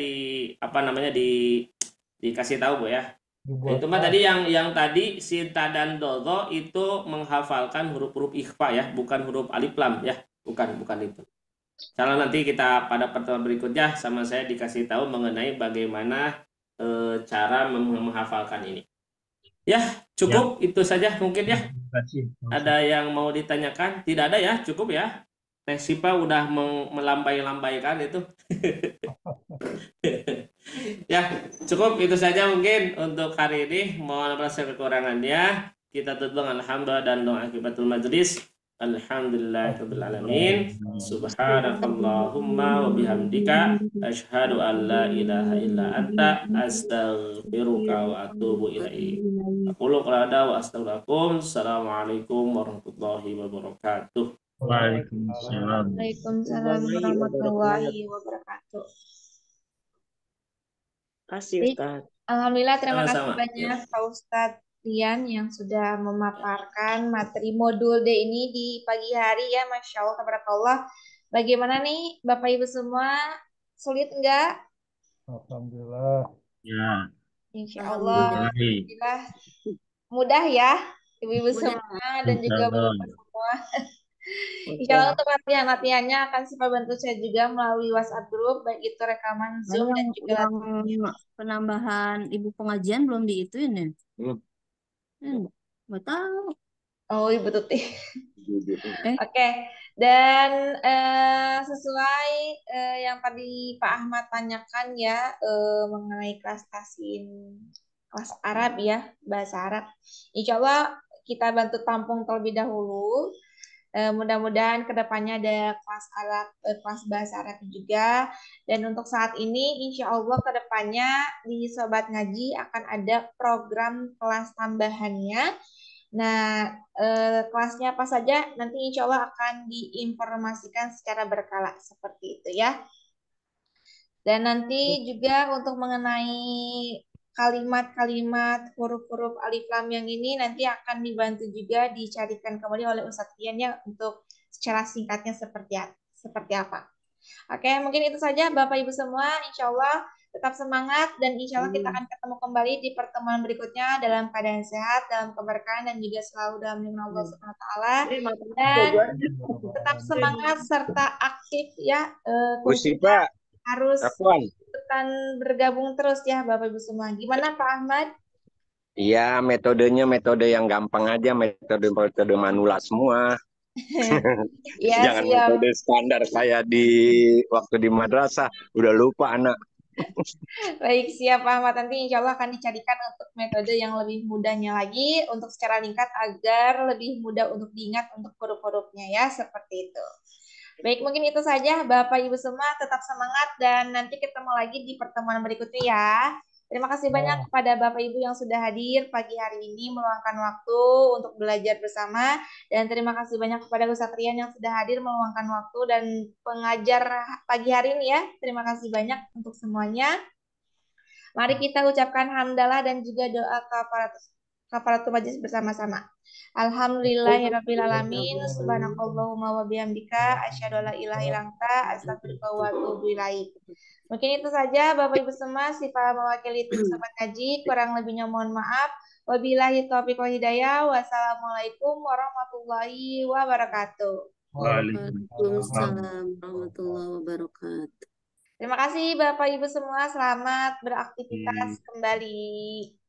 dikasih tahu Bu ya. Itu mah tadi yang tadi sinta dan dodo itu menghafalkan huruf-huruf ikhfa ya, bukan huruf alif lam ya, bukan itu. Kalau nanti kita pada pertemuan berikutnya sama saya dikasih tahu mengenai bagaimana cara menghafalkan ini. Ya, cukup itu saja mungkin ya. Ada yang mau ditanyakan? Tidak ada ya, cukup ya. Teh Sipa udah melambai-lambaikan itu. Ya, cukup itu saja mungkin untuk hari ini. Mohon maaf kekurangannya. Kita tutup dengan alhamdulillah dan doa akibatul majlis. Alhamdulillahirabbil alamin. Subhanakallahumma wa bihamdika asyhadu an la ilaha illa anta astaghfiruka wa atubu ilaik. Aqulu qala wa astaghfirukum. Assalamualaikum warahmatullahi wabarakatuh. Waalaikumsalam. Waalaikumsalam warahmatullahi wabarakatuh. Kasih Ustaz. Alhamdulillah, terima kasih Sama-sama. banyak Pak Ustadz Rian yang sudah memaparkan materi modul D ini di pagi hari ya, Masya Allah, tabarakallah. Bagaimana nih Bapak Ibu semua, sulit enggak? Alhamdulillah. Ya. Insya Allah, alhamdulillah mudah ya Ibu-ibu semua dan juga Bapak semua. Insya Allah untuk latihannya akan Sipa bantu saya juga melalui WhatsApp group, baik itu rekaman Zoom dan juga penambahan ibu pengajian belum diituin ya? Belum. Nggak tahu. Oh, Ibu Tuti. Oke. Dan sesuai yang tadi Pak Ahmad tanyakan ya mengenai kelas Arab ya, bahasa Arab. Insya Allah kita bantu tampung terlebih dahulu. Mudah-mudahan kedepannya ada kelas Arab, kelas bahasa Arab juga. Dan untuk saat ini, insya Allah kedepannya di Sobat Ngaji akan ada program kelas tambahannya. Nah, kelasnya apa saja nanti insya Allah akan diinformasikan secara berkala seperti itu ya. Dan nanti juga untuk mengenai kalimat-kalimat huruf-huruf alif lam yang ini nanti akan dibantu juga dicarikan kembali oleh Ustadz Rian ya untuk secara singkatnya seperti apa. Oke, mungkin itu saja Bapak Ibu semua. Insya Allah tetap semangat dan insya Allah kita akan ketemu kembali di pertemuan berikutnya dalam keadaan sehat, dalam keberkahan dan juga selalu dalam lindungan Allah Subhanahu wa taala. Dan tetap semangat serta aktif ya. Sipa Harus Afwan. bergabung terus ya Bapak Ibu semua. Gimana Pak Ahmad? Iya, metodenya metode yang gampang aja, metode manula semua. Ya, Jangan siap. metode standar kayak di waktu di madrasah. Udah lupa anak. Baik, siap Pak Ahmad. Nanti insya Allah akan dicarikan untuk metode yang lebih mudahnya lagi untuk secara ringkat agar lebih mudah untuk diingat untuk huruf-hurufnya ya, seperti itu. Baik, mungkin itu saja Bapak Ibu semua, tetap semangat dan nanti ketemu lagi di pertemuan berikutnya ya. Terima kasih banyak kepada Bapak Ibu yang sudah hadir pagi hari ini meluangkan waktu untuk belajar bersama dan terima kasih banyak kepada Ustadz Rian yang sudah hadir meluangkan waktu dan pengajar pagi hari ini ya. Terima kasih banyak untuk semuanya. Mari kita ucapkan hamdalah dan juga doa kafaratul majlis bersama-sama. Alhamdulillahirrabbilalamin. Subhanakallahumma wa bihamdika. Asyhadu an la ilaha illa anta. Astaghfiruka wa atubu ilaik. Mungkin itu saja Bapak Ibu semua. Sifa mewakili tim Sobat Ngaji. Kurang lebihnya mohon maaf. Wabillahi taufiq wal hidayah. Wassalamualaikum warahmatullahi wabarakatuh. Waalaikumsalam warahmatullahi wabarakatuh. Terima kasih Bapak Ibu semua. Selamat beraktivitas kembali.